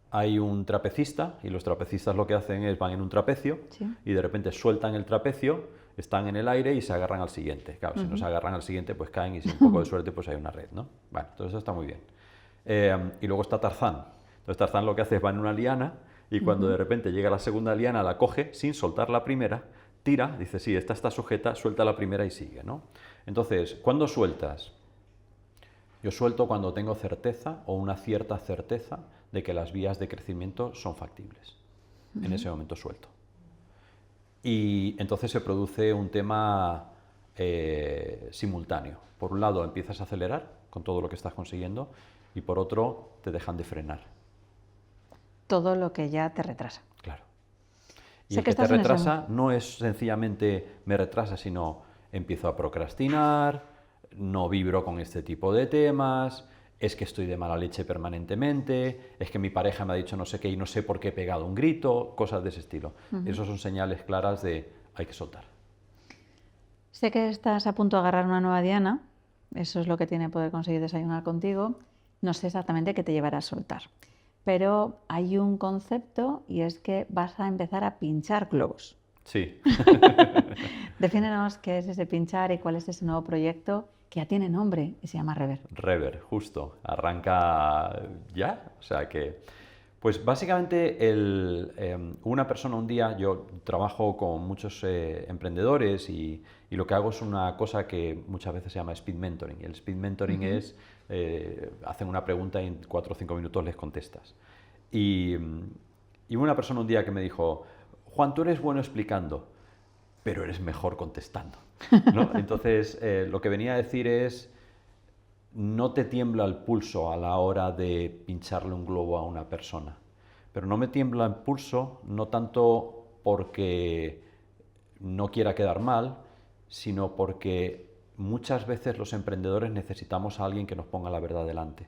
Speaker 2: Hay un trapecista y los trapecistas lo que hacen es van en un trapecio y de repente sueltan el trapecio, están en el aire y se agarran al siguiente. Claro, si no se agarran al siguiente pues caen y sin un poco de suerte pues hay una red, ¿no? Bueno, todo eso está muy bien. Y luego está Tarzán. Entonces Tarzán lo que hace es va en una liana y cuando de repente llega la segunda liana la coge sin soltar la primera, tira, dice sí, esta está sujeta, suelta la primera y sigue, ¿no? Entonces, ¿cuándo sueltas? Yo suelto cuando tengo certeza o una cierta certeza de que las vías de crecimiento son factibles. En ese momento suelto. Y entonces se produce un tema simultáneo. Por un lado empiezas a acelerar con todo lo que estás consiguiendo y por otro te dejan de frenar.
Speaker 1: Todo lo que ya te retrasa.
Speaker 2: Claro. Y el que te retrasa no es sencillamente me retrasa, sino empiezo a procrastinar, no vibro con este tipo de temas, es que estoy de mala leche permanentemente, es que mi pareja me ha dicho no sé qué y no sé por qué he pegado un grito, cosas de ese estilo. Esos son señales claras de hay que soltar.
Speaker 1: Sé que estás a punto de agarrar una nueva diana, eso es lo que tiene poder conseguir desayunar contigo. No sé exactamente qué te llevará a soltar, pero hay un concepto y es que vas a empezar a pinchar globos.
Speaker 2: Sí.
Speaker 1: Defínenos qué es ese pinchar y cuál es ese nuevo proyecto que ya tiene nombre y se llama Rever.
Speaker 2: Rever, justo. Arranca ya. O sea que, pues básicamente una persona un día, yo trabajo con muchos emprendedores y lo que hago es una cosa que muchas veces se llama speed mentoring. Y el speed mentoring es, hacen una pregunta y en 4 o 5 minutos les contestas. Y una persona un día que me dijo, Juan, tú eres bueno explicando. pero eres mejor contestando, ¿no? Entonces, lo que venía a decir es, no te tiembla el pulso a la hora de pincharle un globo a una persona, pero no me tiembla el pulso no tanto porque no quiera quedar mal, sino porque muchas veces los emprendedores necesitamos a alguien que nos ponga la verdad delante.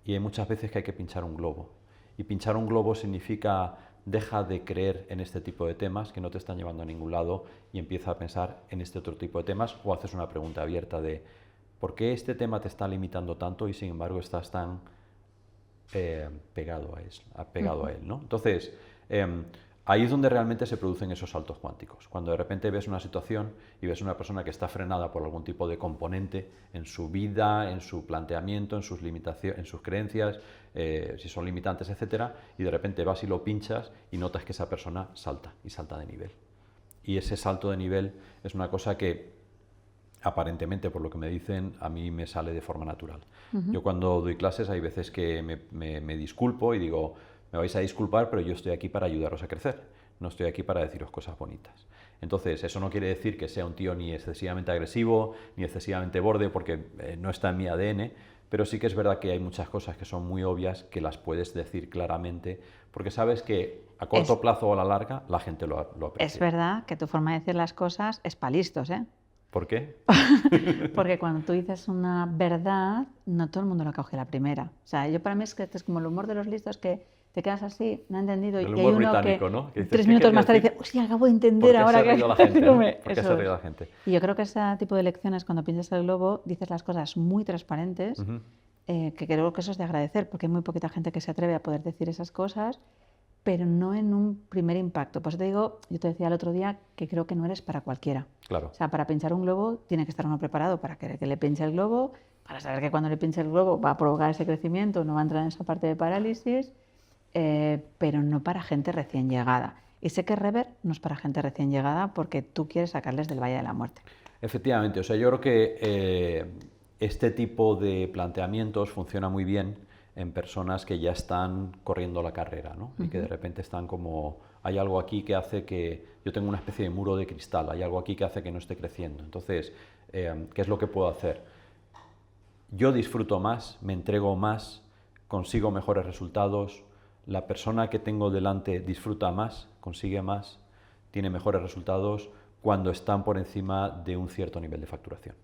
Speaker 2: Y hay muchas veces que hay que pinchar un globo. Y pinchar un globo significa deja de creer en este tipo de temas que no te están llevando a ningún lado y empieza a pensar en este otro tipo de temas, o haces una pregunta abierta de ¿por qué este tema te está limitando tanto y sin embargo estás tan pegado a él, ¿no? Entonces, ahí es donde realmente se producen esos saltos cuánticos. Cuando de repente ves una situación y ves una persona que está frenada por algún tipo de componente en su vida, en su planteamiento, en sus limitaciones, en sus creencias, si son limitantes, etcétera, y de repente vas y lo pinchas y notas que esa persona salta y salta de nivel. Y ese salto de nivel es una cosa que aparentemente, por lo que me dicen, a mí me sale de forma natural. Yo cuando doy clases hay veces que me disculpo y digo, me vais a disculpar, pero yo estoy aquí para ayudaros a crecer, no estoy aquí para deciros cosas bonitas. Entonces, eso no quiere decir que sea un tío ni excesivamente agresivo, ni excesivamente borde, porque no está en mi ADN, pero sí que es verdad que hay muchas cosas que son muy obvias que las puedes decir claramente, porque sabes que a corto plazo o a la larga la gente lo aprecia.
Speaker 1: Es verdad que tu forma de decir las cosas es pa' listos, ¿eh?
Speaker 2: ¿Por qué?
Speaker 1: Porque cuando tú dices una verdad, no todo el mundo lo coge a la primera. O sea, yo para mí es que es como el humor de los listos que te quedas así, no he entendido.
Speaker 2: El
Speaker 1: y
Speaker 2: humor
Speaker 1: hay uno
Speaker 2: británico,
Speaker 1: que
Speaker 2: ¿no? Que dices,
Speaker 1: 3
Speaker 2: ¿qué
Speaker 1: minutos más tarde
Speaker 2: querías
Speaker 1: dice, hostia, acabo de entender ahora que...
Speaker 2: la gente, ¿no? ¿Por qué
Speaker 1: Eso
Speaker 2: se ríe
Speaker 1: es.
Speaker 2: la gente?
Speaker 1: Y yo creo que ese tipo de lecciones, cuando piensas el globo, dices las cosas muy transparentes, que creo que eso es de agradecer, porque hay muy poquita gente que se atreve a poder decir esas cosas, pero no en un primer impacto. Por eso te digo, yo te decía el otro día que creo que no eres para cualquiera.
Speaker 2: Claro.
Speaker 1: O sea, para pinchar un globo tiene que estar uno preparado para que le pinche el globo, para saber que cuando le pinche el globo va a provocar ese crecimiento, no va a entrar en esa parte de parálisis, pero no para gente recién llegada. Y sé que Rever no es para gente recién llegada porque tú quieres sacarles del Valle de la Muerte.
Speaker 2: Efectivamente, o sea, yo creo que este tipo de planteamientos funciona muy bien en personas que ya están corriendo la carrera, ¿no? Y que de repente están como, hay algo aquí que hace que yo tengo una especie de muro de cristal, hay algo aquí que hace que no esté creciendo. Entonces, ¿qué es lo que puedo hacer? Yo disfruto más, me entrego más, consigo mejores resultados, la persona que tengo delante disfruta más, consigue más, tiene mejores resultados cuando están por encima de un cierto nivel de facturación.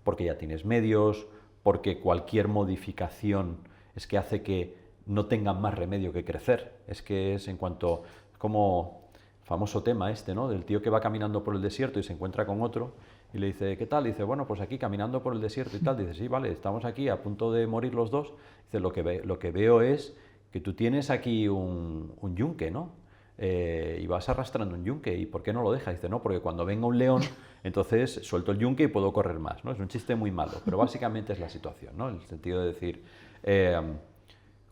Speaker 2: Porque ya tienes medios, porque cualquier modificación es que hace que no tengan más remedio que crecer. Es que es en cuanto, como famoso tema este, ¿no? Del tío que va caminando por el desierto y se encuentra con otro y le dice, ¿qué tal? Dice, bueno, pues aquí caminando por el desierto y tal. Dice, sí, vale, estamos aquí a punto de morir los dos. Dice, lo que veo es que tú tienes aquí un yunque, ¿no? Y vas arrastrando un yunque, ¿y por qué no lo dejas? Dice, no, porque cuando venga un león, entonces suelto el yunque y puedo correr más, ¿no? Es un chiste muy malo, pero básicamente es la situación, ¿no? En el sentido de decir,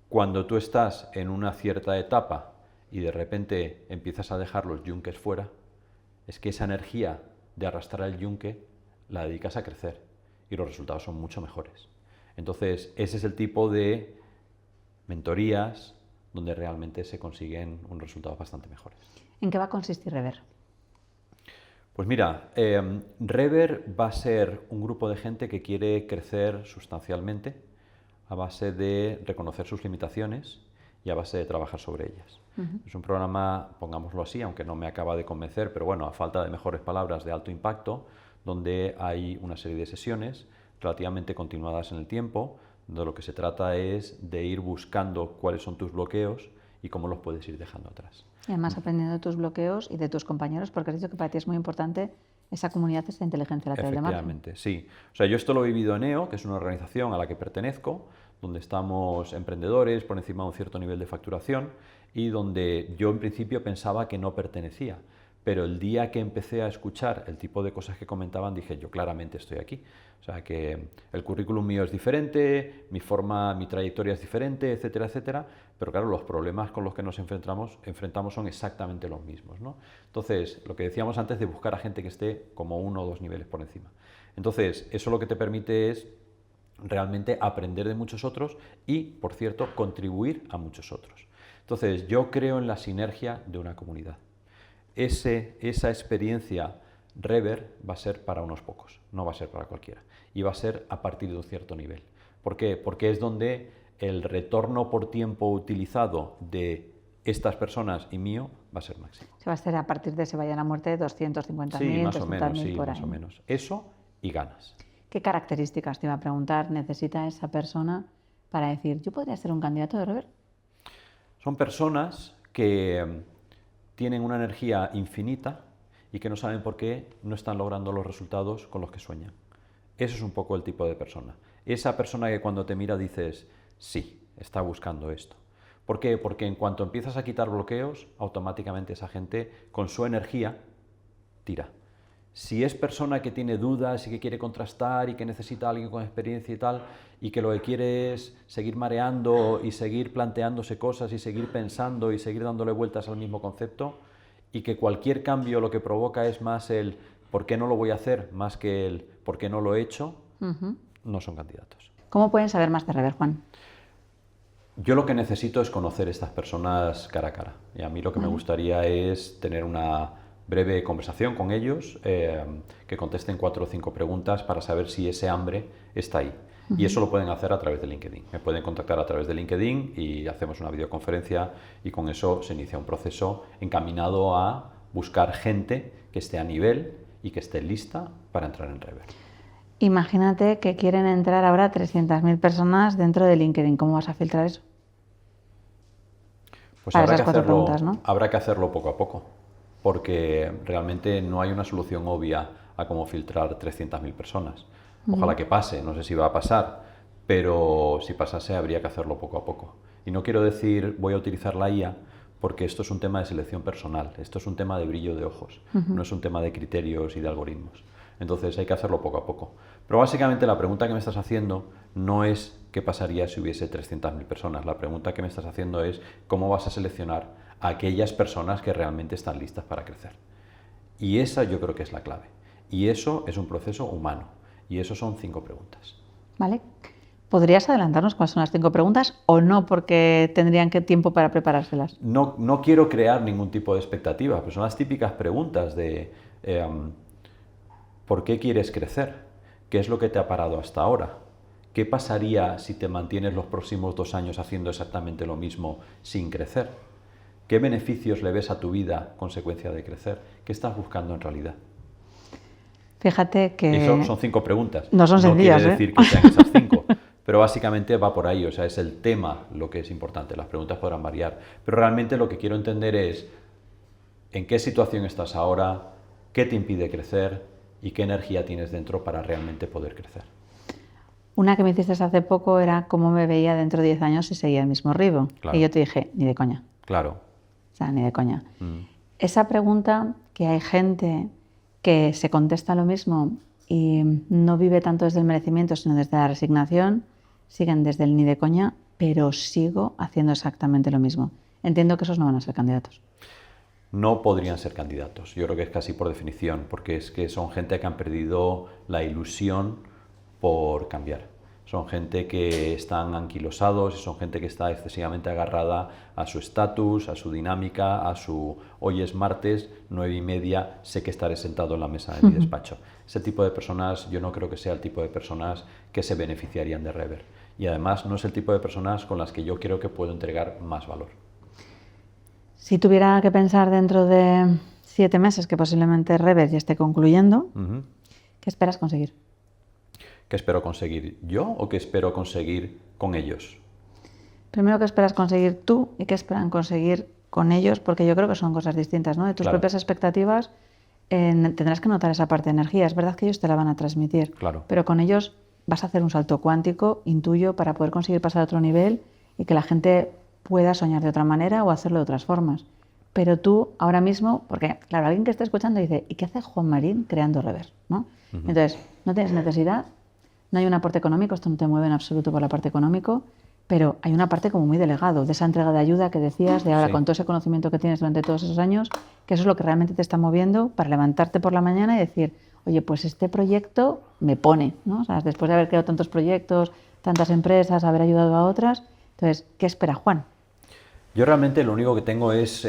Speaker 2: cuando tú estás en una cierta etapa y de repente empiezas a dejar los yunques fuera, es que esa energía de arrastrar el yunque la dedicas a crecer y los resultados son mucho mejores. Entonces, ese es el tipo de mentorías donde realmente se consiguen unos resultados bastante mejores.
Speaker 1: ¿En qué va a consistir Rever?
Speaker 2: Pues mira, Rever va a ser un grupo de gente que quiere crecer sustancialmente a base de reconocer sus limitaciones y a base de trabajar sobre ellas. Es un programa, pongámoslo así, aunque no me acaba de convencer, pero bueno, a falta de mejores palabras, de alto impacto, donde hay una serie de sesiones relativamente continuadas en el tiempo, de lo que se trata es de ir buscando cuáles son tus bloqueos y cómo los puedes ir dejando atrás.
Speaker 1: Y además aprendiendo de tus bloqueos y de tus compañeros, porque has dicho que para ti es muy importante esa comunidad, esa inteligencia lateral de margen.
Speaker 2: Efectivamente, sí. O sea, yo esto lo he vivido en EO, que es una organización a la que pertenezco, donde estamos emprendedores por encima de un cierto nivel de facturación y donde yo en principio pensaba que no pertenecía. Pero el día que empecé a escuchar el tipo de cosas que comentaban, dije, yo claramente estoy aquí. O sea, que el currículum mío es diferente, mi trayectoria es diferente, etcétera, etcétera. Pero claro, los problemas con los que nos enfrentamos son exactamente los mismos, ¿no? Entonces, lo que decíamos antes de buscar a gente que esté como 1 o 2 niveles por encima. Entonces, eso lo que te permite es realmente aprender de muchos otros y, por cierto, contribuir a muchos otros. Entonces, yo creo en la sinergia de una comunidad. Esa experiencia Rever va a ser para unos pocos, no va a ser para cualquiera. Y va a ser a partir de un cierto nivel. ¿Por qué? Porque es donde el retorno por tiempo utilizado de estas personas y mío va a ser máximo.
Speaker 1: Se va a ser a partir de se vaya a la muerte de 250.000,
Speaker 2: Sí, más o
Speaker 1: 300.000
Speaker 2: menos, sí,
Speaker 1: por
Speaker 2: más
Speaker 1: ahí.
Speaker 2: o menos. Eso y ganas.
Speaker 1: ¿Qué características, te iba a preguntar, necesita esa persona para decir, yo podría ser un candidato de Rever?
Speaker 2: Son personas que tienen una energía infinita y que no saben por qué no están logrando los resultados con los que sueñan. Eso es un poco el tipo de persona. Esa persona que cuando te mira dices, sí, está buscando esto. ¿Por qué? Porque en cuanto empiezas a quitar bloqueos, automáticamente esa gente con su energía tira. Si es persona que tiene dudas y que quiere contrastar y que necesita a alguien con experiencia y tal, y que lo que quiere es seguir mareando y seguir planteándose cosas y seguir pensando y seguir dándole vueltas al mismo concepto, y que cualquier cambio lo que provoca es más el ¿por qué no lo voy a hacer? Más que el ¿por qué no lo he hecho? No son candidatos.
Speaker 1: ¿Cómo pueden saber más de Rever, Juan?
Speaker 2: Yo lo que necesito es conocer estas personas cara a cara. Y a mí lo que me gustaría es tener una breve conversación con ellos, que contesten 4 o 5 preguntas para saber si ese hambre está ahí. Y eso lo pueden hacer a través de LinkedIn. Me pueden contactar a través de LinkedIn y hacemos una videoconferencia y con eso se inicia un proceso encaminado a buscar gente que esté a nivel y que esté lista para entrar en Rever.
Speaker 1: Imagínate que quieren entrar ahora 300.000 personas dentro de LinkedIn. ¿Cómo vas a filtrar eso?
Speaker 2: Pues
Speaker 1: Para esas 4 preguntas, ¿no?
Speaker 2: habrá que hacerlo poco a poco, porque realmente no hay una solución obvia a cómo filtrar 300.000 personas. Ojalá que pase, no sé si va a pasar, pero si pasase habría que hacerlo poco a poco. Y no quiero decir voy a utilizar la IA, porque esto es un tema de selección personal, esto es un tema de brillo de ojos, no es un tema de criterios y de algoritmos. Entonces hay que hacerlo poco a poco. Pero básicamente la pregunta que me estás haciendo no es qué pasaría si hubiese 300.000 personas. La pregunta que me estás haciendo es cómo vas a seleccionar a aquellas personas que realmente están listas para crecer. Y esa yo creo que es la clave. Y eso es un proceso humano. Y eso son 5 preguntas.
Speaker 1: ¿Vale? ¿Podrías adelantarnos cuáles son las 5 preguntas o no? Porque tendrían que tiempo para preparárselas.
Speaker 2: No quiero crear ningún tipo de expectativa, pero son las típicas preguntas de ¿por qué quieres crecer? ¿Qué es lo que te ha parado hasta ahora? ¿Qué pasaría si te mantienes los próximos 2 años haciendo exactamente lo mismo sin crecer? ¿Qué beneficios le ves a tu vida consecuencia de crecer? ¿Qué estás buscando en realidad?
Speaker 1: Fíjate que...
Speaker 2: Eso son 5 preguntas.
Speaker 1: No son sencillas,
Speaker 2: quiere decir que sean esas 5, pero básicamente va por ahí, o sea, es el tema lo que es importante. Las preguntas podrán variar, pero realmente lo que quiero entender es en qué situación estás ahora, qué te impide crecer y qué energía tienes dentro para realmente poder crecer.
Speaker 1: Una que me hiciste hace poco era cómo me veía dentro de 10 años si seguía el mismo ritmo.
Speaker 2: Claro.
Speaker 1: Y yo te dije, ni de coña.
Speaker 2: Claro.
Speaker 1: O sea, ni de coña. Esa pregunta que hay gente que se contesta lo mismo y no vive tanto desde el merecimiento, sino desde la resignación, siguen desde el ni de coña, pero sigo haciendo exactamente lo mismo. Entiendo que esos no van a ser candidatos.
Speaker 2: No podrían ser candidatos. Yo creo que es casi por definición, porque es que son gente que han perdido la ilusión por cambiar. Son gente que están anquilosados y son gente que está excesivamente agarrada a su estatus, a su dinámica, a su hoy es martes, 9:30, sé que estaré sentado en la mesa de mi despacho. Ese tipo de personas yo no creo que sea el tipo de personas que se beneficiarían de Rever. Y además no es el tipo de personas con las que yo creo que puedo entregar más valor.
Speaker 1: Si tuviera que pensar dentro de 7 meses que posiblemente Rever ya esté concluyendo, ¿qué esperas conseguir?
Speaker 2: ¿Qué espero conseguir yo o qué espero conseguir con ellos?
Speaker 1: Primero, ¿qué esperas conseguir tú y qué esperan conseguir con ellos? Porque yo creo que son cosas distintas, ¿no? De tus
Speaker 2: Claro.
Speaker 1: propias expectativas tendrás que notar esa parte de energía. Es verdad que ellos te la van a transmitir,
Speaker 2: Claro.
Speaker 1: pero con ellos vas a hacer un salto cuántico, intuyo, para poder conseguir pasar a otro nivel y que la gente pueda soñar de otra manera o hacerlo de otras formas. Pero tú ahora mismo, porque claro, alguien que está escuchando dice, ¿y qué hace Juan Marín creando Rever? ¿No? Entonces, no tienes necesidad, no hay un aporte económico, esto no te mueve en absoluto por la parte económico, pero hay una parte como muy de legado, de esa entrega de ayuda que decías, de ahora
Speaker 2: Sí.
Speaker 1: con todo ese conocimiento que tienes durante todos esos años, que eso es lo que realmente te está moviendo para levantarte por la mañana y decir, oye, pues este proyecto me pone, ¿no? O sea, después de haber creado tantos proyectos, tantas empresas, haber ayudado a otras, entonces, ¿qué espera Juan?
Speaker 2: Yo realmente lo único que tengo es,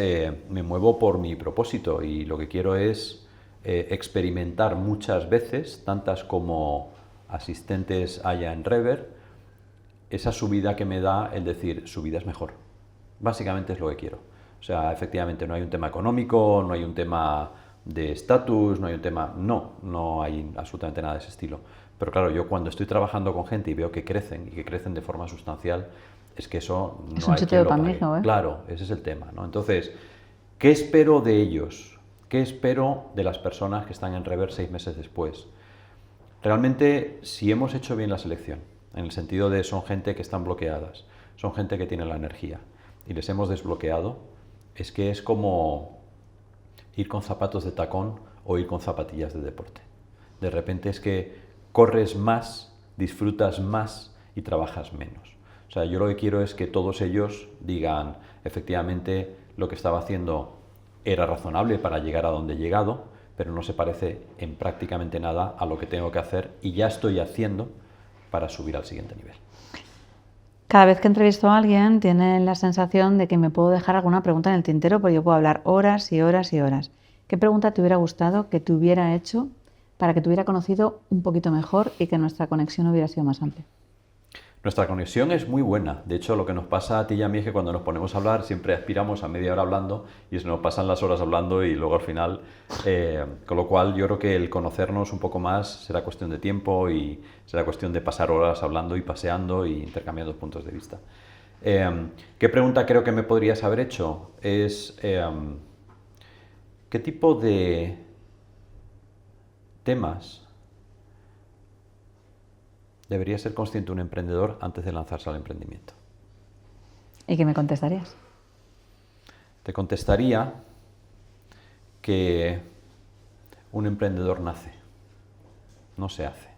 Speaker 2: me muevo por mi propósito y lo que quiero es experimentar muchas veces, tantas como asistentes haya en Rever, esa subida que me da el decir, su vida es mejor. Básicamente es lo que quiero. O sea, efectivamente no hay un tema económico, no hay un tema de estatus, no hay un tema... No hay absolutamente nada de ese estilo. Pero claro, yo cuando estoy trabajando con gente y veo que crecen, y que crecen de forma sustancial, es que eso no
Speaker 1: es un
Speaker 2: hay
Speaker 1: sitio
Speaker 2: quien
Speaker 1: de
Speaker 2: lo pague.
Speaker 1: pamijo, ¿eh?
Speaker 2: Claro, ese es el tema, ¿no? Entonces, ¿qué espero de ellos? ¿Qué espero de las personas que están en Rever 6 meses después? Realmente, si hemos hecho bien la selección, en el sentido de son gente que están bloqueadas, son gente que tiene la energía, y les hemos desbloqueado, es que es como ir con zapatos de tacón o ir con zapatillas de deporte. De repente es que corres más, disfrutas más y trabajas menos. O sea, yo lo que quiero es que todos ellos digan, efectivamente, lo que estaba haciendo era razonable para llegar a donde he llegado, pero no se parece en prácticamente nada a lo que tengo que hacer y ya estoy haciendo para subir al siguiente nivel.
Speaker 1: Cada vez que entrevisto a alguien tiene la sensación de que me puedo dejar alguna pregunta en el tintero porque yo puedo hablar horas y horas y horas. ¿Qué pregunta te hubiera gustado que te hubiera hecho para que te hubiera conocido un poquito mejor y que nuestra conexión hubiera sido más amplia?
Speaker 2: Nuestra conexión es muy buena. De hecho, lo que nos pasa a ti y a mí es que cuando nos ponemos a hablar siempre aspiramos a media hora hablando y se nos pasan las horas hablando y luego al final, con lo cual yo creo que el conocernos un poco más será cuestión de tiempo y será cuestión de pasar horas hablando y paseando y intercambiando puntos de vista. ¿Qué pregunta creo que me podrías haber hecho? Es ¿qué tipo de temas debería ser consciente un emprendedor antes de lanzarse al emprendimiento?
Speaker 1: ¿Y qué me contestarías?
Speaker 2: Te contestaría que un emprendedor nace, no se hace.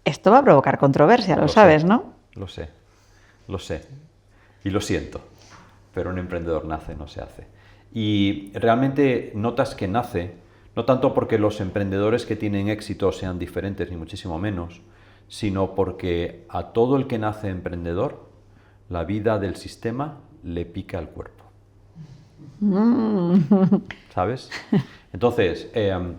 Speaker 1: Esto va a provocar controversia, lo sabes, ¿no?
Speaker 2: Lo sé y lo siento, pero un emprendedor nace, no se hace. Y realmente notas que nace, no tanto porque los emprendedores que tienen éxito sean diferentes, ni muchísimo menos, sino porque a todo el que nace emprendedor, la vida del sistema le pica el cuerpo. ¿Sabes? Entonces...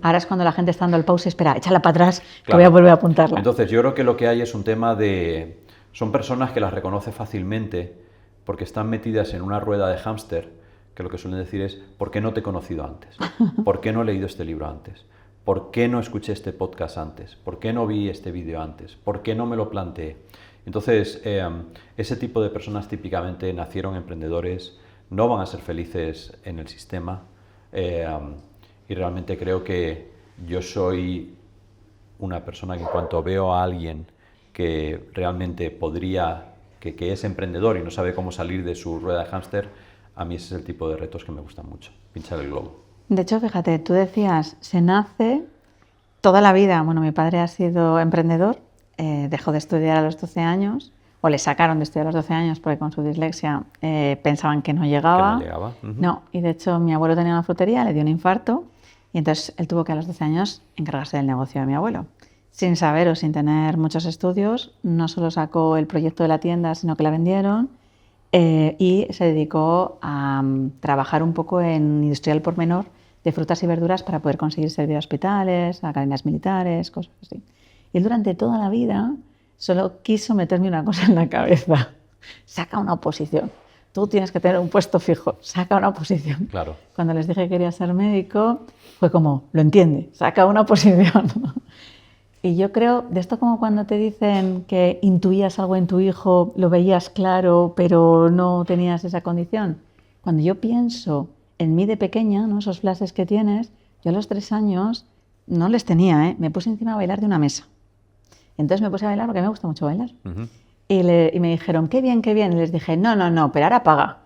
Speaker 1: ahora es cuando la gente está dando el pause, espera, échala para atrás, que
Speaker 2: claro.
Speaker 1: voy a volver a apuntarla.
Speaker 2: Entonces yo creo que lo que hay es un tema de... Son personas que las reconoce fácilmente porque están metidas en una rueda de hámster, que lo que suelen decir es, ¿por qué no te he conocido antes? ¿Por qué no he leído este libro antes? ¿Por qué no escuché este podcast antes? ¿Por qué no vi este vídeo antes? ¿Por qué no me lo planteé? Entonces, ese tipo de personas típicamente nacieron emprendedores, no van a ser felices en el sistema y realmente creo que yo soy una persona que en cuanto veo a alguien que realmente podría, que es emprendedor y no sabe cómo salir de su rueda de hámster, a mí ese es el tipo de retos que me gustan mucho, pinchar el globo.
Speaker 1: De hecho, fíjate, tú decías, se nace toda la vida. Bueno, mi padre ha sido emprendedor, dejó de estudiar a los 12 años, o le sacaron de estudiar a los 12 años porque con su dislexia pensaban que no llegaba.
Speaker 2: Que no llegaba.
Speaker 1: No, y de hecho mi abuelo tenía una frutería, le dio un infarto, y entonces él tuvo que a los 12 años encargarse del negocio de mi abuelo. Sin saber o sin tener muchos estudios, no solo sacó el proyecto de la tienda, sino que la vendieron. Y se dedicó a trabajar un poco en industrial por menor de frutas y verduras para poder conseguir servir a hospitales, a academias militares, cosas así. Y él durante toda la vida solo quiso meterme una cosa en la cabeza: saca una oposición. Tú tienes que tener un puesto fijo, saca una oposición.
Speaker 2: Claro.
Speaker 1: Cuando les dije que quería ser médico, fue como, lo entiende, saca una oposición. Y yo creo, de esto como cuando te dicen que intuías algo en tu hijo, lo veías claro, pero no tenías esa condición. Cuando yo pienso en mí de pequeña, ¿no? Esos flashes que tienes, yo a los 3 años no les tenía, me puse encima a bailar de una mesa. Entonces me puse a bailar porque me gusta mucho bailar. Y me dijeron, qué bien, qué bien. Y les dije, no, pero ahora paga.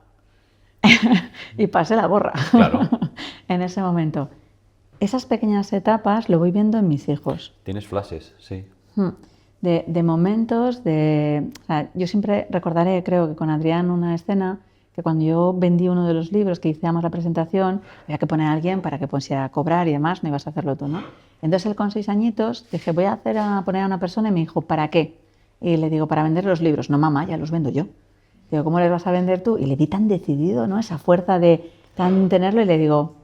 Speaker 1: Y pasé la gorra.
Speaker 2: Claro.
Speaker 1: En ese momento. Esas pequeñas etapas lo voy viendo en mis hijos.
Speaker 2: Tienes flashes, sí.
Speaker 1: De momentos, o sea, yo siempre recordaré, creo que con Adrián, una escena que cuando yo vendí uno de los libros, que hicimos la presentación, había que poner a alguien para que pusiera a cobrar y demás, no ibas a hacerlo tú, ¿no? Entonces él con 6 añitos dije, voy a poner a una persona, y me dijo, ¿para qué? Y le digo, para vender los libros. No, mamá, ya los vendo yo. Digo, ¿cómo les vas a vender tú? Y le vi tan decidido, ¿no? Esa fuerza de tan tenerlo, y le digo,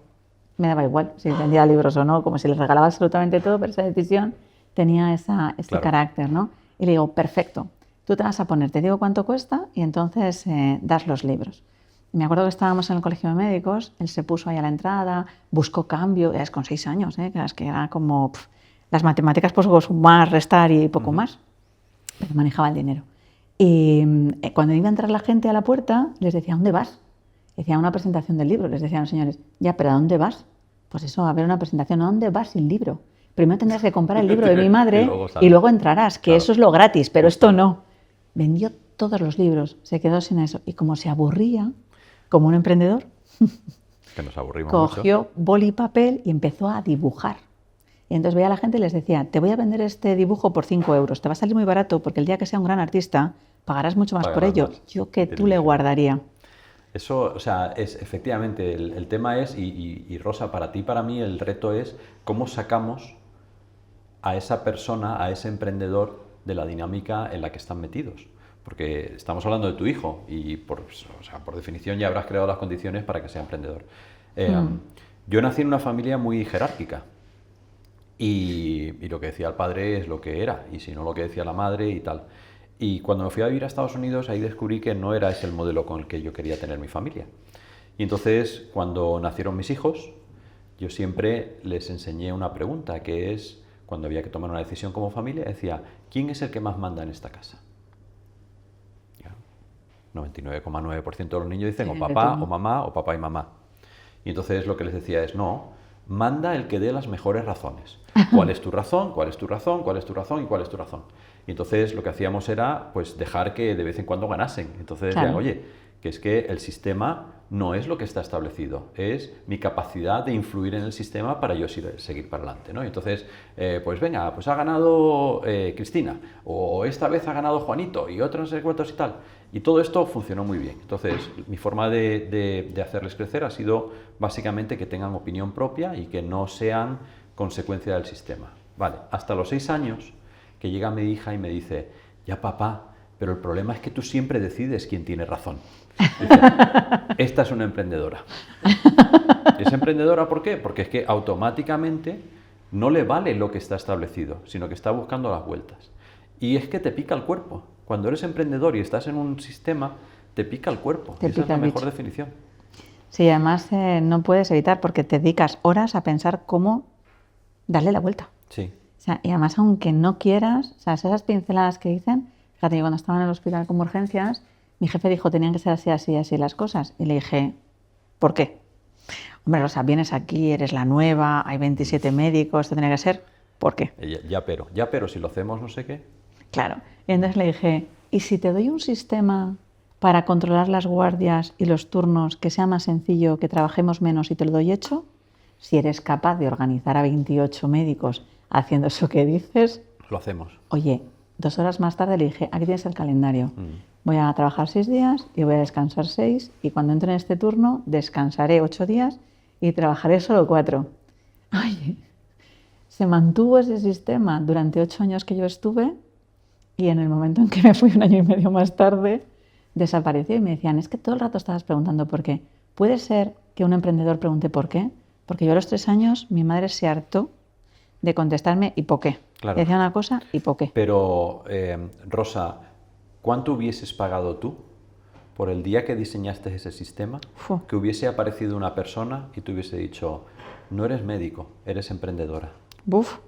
Speaker 1: me daba igual si vendía libros o no, como si les regalaba absolutamente todo, pero esa decisión tenía este carácter, ¿no? Y le digo, perfecto, tú te vas a poner, te digo cuánto cuesta y entonces das los libros. Y me acuerdo que estábamos en el colegio de médicos, él se puso ahí a la entrada, buscó cambio, es con 6 años, que era como las matemáticas, pues sumar, restar y poco más, pero manejaba el dinero. Y cuando iba a entrar la gente a la puerta, les decía, ¿a dónde vas? Decía, una presentación del libro. Les decían los señores, ya, pero ¿a dónde vas? Pues eso, a ver una presentación. ¿A dónde vas sin libro? Primero tendrás que comprar el libro de mi madre y luego entrarás, que eso es lo gratis, pero esto no. Vendió todos los libros, se quedó sin eso. Y como se aburría, como un emprendedor,
Speaker 2: que nos aburrimos
Speaker 1: cogió
Speaker 2: mucho.
Speaker 1: boli y papel y empezó a dibujar. Y entonces veía a la gente y les decía, te voy a vender este dibujo por 5 euros, te va a salir muy barato porque el día que sea un gran artista pagarás mucho más por ello. Yo que tú le guardaría.
Speaker 2: Eso, o sea, es efectivamente, el tema es, y Rosa, para ti, para mí, el reto es cómo sacamos a esa persona, a ese emprendedor de la dinámica en la que están metidos. Porque estamos hablando de tu hijo y por definición ya habrás creado las condiciones para que sea emprendedor. Yo nací en una familia muy jerárquica y lo que decía el padre es lo que era, y si no lo que decía la madre y tal. Y cuando me fui a vivir a Estados Unidos, ahí descubrí que no era ese el modelo con el que yo quería tener mi familia. Y entonces, cuando nacieron mis hijos, yo siempre les enseñé una pregunta, que es, cuando había que tomar una decisión como familia, decía, ¿quién es el que más manda en esta casa? 99,9% de los niños dicen o papá o mamá o papá y mamá. Y entonces lo que les decía es, no, manda el que dé las mejores razones. ¿Cuál es tu razón? ¿Cuál es tu razón? ¿Cuál es tu razón? ¿Y cuál es tu razón? Y entonces lo que hacíamos era pues dejar que de vez en cuando ganasen. Entonces decían, oye, que es que el sistema no es lo que está establecido, es mi capacidad de influir en el sistema para yo seguir para adelante, ¿no? Y entonces, pues venga, pues ha ganado Cristina, o esta vez ha ganado Juanito, y otros no sé cuántos y tal. Y todo esto funcionó muy bien. Entonces, mi forma de hacerles crecer ha sido básicamente que tengan opinión propia y que no sean consecuencia del sistema. Vale, hasta los 6 años que llega mi hija y me dice, ya papá, pero el problema es que tú siempre decides quién tiene razón. Dice, esta es una emprendedora. ¿Es emprendedora por qué? Porque es que automáticamente no le vale lo que está establecido, sino que está buscando las vueltas. Y es que te pica el cuerpo. Cuando eres emprendedor y estás en un sistema, te pica el cuerpo. Esa es la mejor definición.
Speaker 1: Sí, además no puedes evitar porque te dedicas horas a pensar cómo darle la vuelta.
Speaker 2: Sí.
Speaker 1: O sea, y además, aunque no quieras, o sea, esas pinceladas que dicen, fíjate, yo cuando estaba en el hospital como urgencias, mi jefe dijo, tenían que ser así, así, así las cosas. Y le dije, ¿por qué? Hombre, Rosa, vienes aquí, eres la nueva, hay 27 médicos, esto tiene que ser, ¿por qué?
Speaker 2: Ya pero, si lo hacemos no sé qué.
Speaker 1: Claro. Y entonces le dije, ¿y si te doy un sistema para controlar las guardias y los turnos que sea más sencillo, que trabajemos menos y te lo doy hecho? Si eres capaz de organizar a 28 médicos haciendo eso que dices...
Speaker 2: Lo hacemos.
Speaker 1: Oye, 2 horas más tarde le dije, aquí tienes el calendario. Voy a trabajar 6 días y voy a descansar 6 y cuando entre en este turno descansaré 8 días y trabajaré solo 4. Oye, se mantuvo ese sistema durante 8 años que yo estuve y en el momento en que me fui 1 año y medio más tarde, desapareció y me decían, es que todo el rato estabas preguntando por qué. ¿Puede ser que un emprendedor pregunte por qué? Porque yo a los 3 años mi madre se hartó de contestarme ¿y por qué?
Speaker 2: Claro.
Speaker 1: Decía una cosa ¿y por qué?
Speaker 2: Pero, Rosa, ¿cuánto hubieses pagado tú por el día que diseñaste ese sistema? Que hubiese aparecido una persona y te hubiese dicho, no eres médico, eres emprendedora.
Speaker 1: ¡Buf!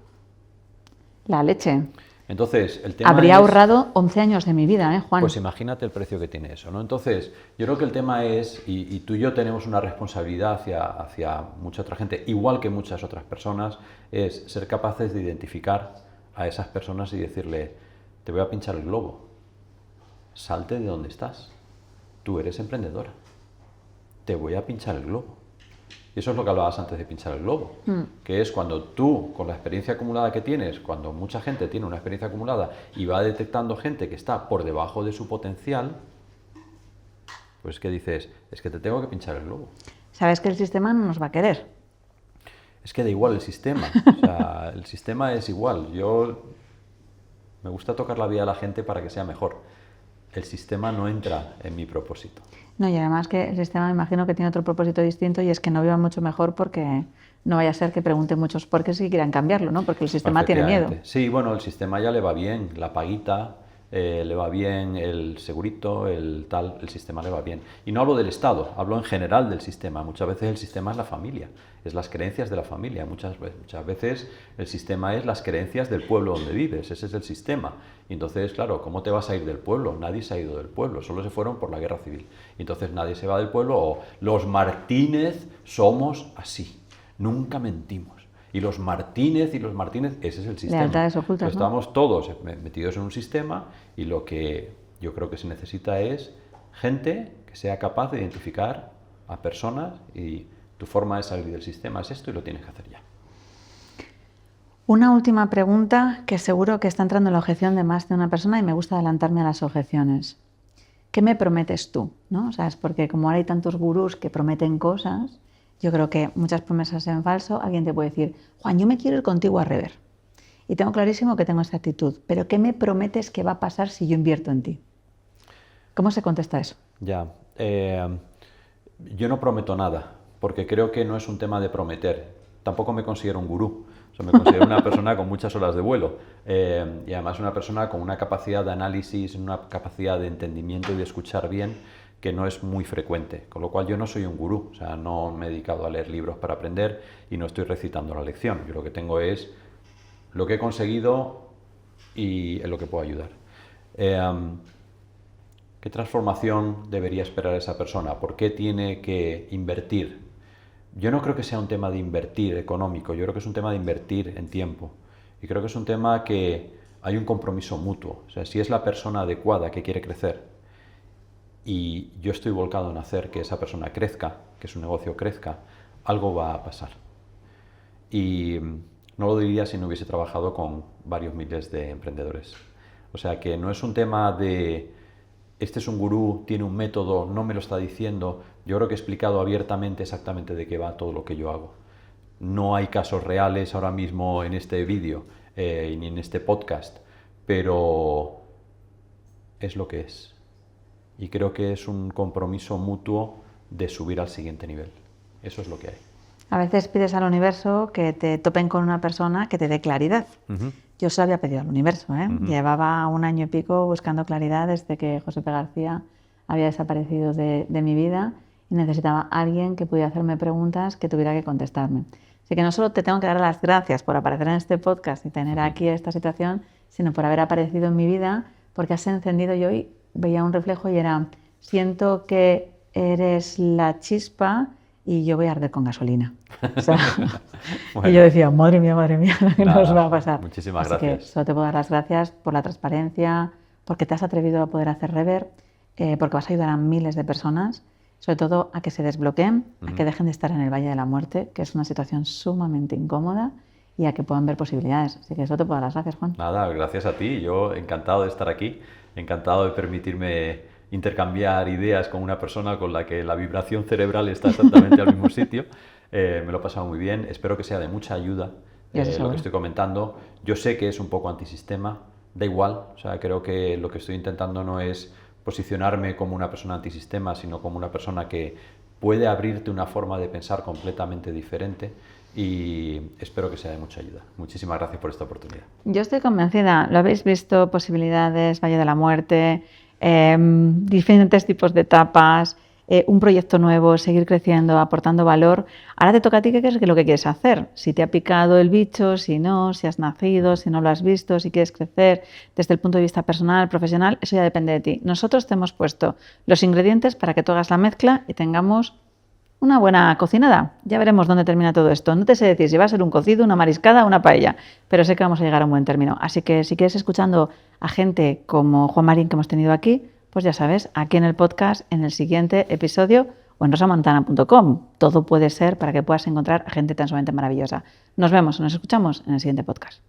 Speaker 1: La leche.
Speaker 2: Entonces, el tema
Speaker 1: Habría ahorrado 11 años de mi vida, Juan.
Speaker 2: Pues imagínate el precio que tiene eso, ¿no? Entonces, yo creo que el tema es, y tú y yo tenemos una responsabilidad hacia mucha otra gente, igual que muchas otras personas, es ser capaces de identificar a esas personas y decirle, te voy a pinchar el globo, salte de donde estás, tú eres emprendedora, te voy a pinchar el globo. Y eso es lo que hablabas antes de pinchar el globo, que es cuando tú, con la experiencia acumulada que tienes, cuando mucha gente tiene una experiencia acumulada y va detectando gente que está por debajo de su potencial, pues que dices, es que te tengo que pinchar el globo.
Speaker 1: Sabes que el sistema no nos va a querer.
Speaker 2: Es que da igual el sistema, o sea, el sistema es igual. Yo me gusta tocar la vida a la gente para que sea mejor. el sistema no entra en mi propósito.
Speaker 1: No, y además que el sistema me imagino que tiene otro propósito distinto y es que no vivan mucho mejor porque no vaya a ser que pregunten muchos por qué si quieran cambiarlo, ¿no? Porque el sistema tiene miedo.
Speaker 2: Sí, bueno, el sistema ya le va bien, la paguita, le va bien el segurito, el sistema le va bien. Y no hablo del Estado, hablo en general del sistema. Muchas veces el sistema es la familia, es las creencias de la familia. Muchas veces el sistema es las creencias del pueblo donde vives, ese es el sistema. Y entonces, claro, ¿cómo te vas a ir del pueblo? Nadie se ha ido del pueblo, solo se fueron por la guerra civil. Y entonces nadie se va del pueblo, o los Martínez somos así, nunca mentimos. Y los Martínez, ese es el sistema.
Speaker 1: Lealtades ocultas,
Speaker 2: Pues estamos todos metidos en un sistema y lo que yo creo que se necesita es gente que sea capaz de identificar a personas y tu forma de salir del sistema es esto y lo tienes que hacer ya.
Speaker 1: Una última pregunta que seguro que está entrando en la objeción de más de una persona y me gusta adelantarme a las objeciones. ¿Qué me prometes tú? ¿No? O sea, es porque como ahora hay tantos gurús que prometen cosas, yo creo que muchas promesas en falso, alguien te puede decir, Juan, yo me quiero ir contigo a Rever. Y tengo clarísimo que tengo esta actitud, pero ¿qué me prometes que va a pasar si yo invierto en ti? ¿Cómo se contesta eso?
Speaker 2: Ya, yo no prometo nada, porque creo que no es un tema de prometer. Tampoco me considero un gurú, o sea, me considero una persona con muchas horas de vuelo y además una persona con una capacidad de análisis, una capacidad de entendimiento y de escuchar bien que no es muy frecuente, con lo cual yo no soy un gurú, o sea, no me he dedicado a leer libros para aprender y no estoy recitando la lección. Yo lo que tengo es lo que he conseguido y en lo que puedo ayudar. ¿Qué transformación debería esperar esa persona? ¿Por qué tiene que invertir? Yo no creo que sea un tema de invertir económico, yo creo que es un tema de invertir en tiempo. Y creo que es un tema que hay un compromiso mutuo. O sea, si es la persona adecuada que quiere crecer y yo estoy volcado en hacer que esa persona crezca, que su negocio crezca, algo va a pasar. Y no lo diría si no hubiese trabajado con varios miles de emprendedores. O sea que no es un tema de este es un gurú, tiene un método, no me lo está diciendo. Yo creo que he explicado abiertamente exactamente de qué va todo lo que yo hago. No hay casos reales ahora mismo en este vídeo ni en este podcast, pero es lo que es. Y creo que es un compromiso mutuo de subir al siguiente nivel. Eso es lo que hay.
Speaker 1: A veces pides al universo que te topen con una persona que te dé claridad. Yo se lo había pedido al universo, ¿eh? Llevaba 1 año y pico buscando claridad desde que Josepe García había desaparecido de mi vida y necesitaba alguien que pudiera hacerme preguntas que tuviera que contestarme. Así que no solo te tengo que dar las gracias por aparecer en este podcast y tener aquí esta situación, sino por haber aparecido en mi vida, porque has encendido. Yo hoy veía un reflejo y era, siento que eres la chispa y yo voy a arder con gasolina. O sea, bueno. Y yo decía, madre mía, lo que nos va a pasar.
Speaker 2: Muchísimas
Speaker 1: Así
Speaker 2: gracias.
Speaker 1: Que solo te puedo dar las gracias por la transparencia, porque te has atrevido a poder hacer Rever, porque vas a ayudar a miles de personas, sobre todo a que se desbloqueen, a que dejen de estar en el Valle de la Muerte, que es una situación sumamente incómoda, y a que puedan ver posibilidades. Así que eso te puedo dar las gracias, Juan.
Speaker 2: Nada, gracias a ti. Yo encantado de estar aquí, encantado de permitirme intercambiar ideas con una persona con la que la vibración cerebral está exactamente al mismo sitio. Me lo he pasado muy bien. Espero que sea de mucha ayuda lo que estoy comentando. Yo sé que es un poco antisistema, da igual. O sea, creo que lo que estoy intentando no es posicionarme como una persona antisistema, sino como una persona que puede abrirte una forma de pensar completamente diferente y espero que sea de mucha ayuda. Muchísimas gracias por esta oportunidad.
Speaker 1: Yo estoy convencida. Lo habéis visto, posibilidades, Valle de la Muerte, diferentes tipos de etapas, un proyecto nuevo, seguir creciendo, aportando valor. Ahora te toca a ti qué es lo que quieres hacer. Si te ha picado el bicho, si no, si has nacido, si no lo has visto, si quieres crecer desde el punto de vista personal, profesional, eso ya depende de ti. Nosotros te hemos puesto los ingredientes para que tú hagas la mezcla y tengamos una buena cocinada. Ya veremos dónde termina todo esto. No te sé decir si va a ser un cocido, una mariscada o una paella, pero sé que vamos a llegar a un buen término. Así que si quieres escuchando a gente como Juan Marín que hemos tenido aquí, pues ya sabes, aquí en el podcast, en el siguiente episodio o en rosamontana.com. Todo puede ser para que puedas encontrar a gente tan sumamente maravillosa. Nos vemos, nos escuchamos en el siguiente podcast.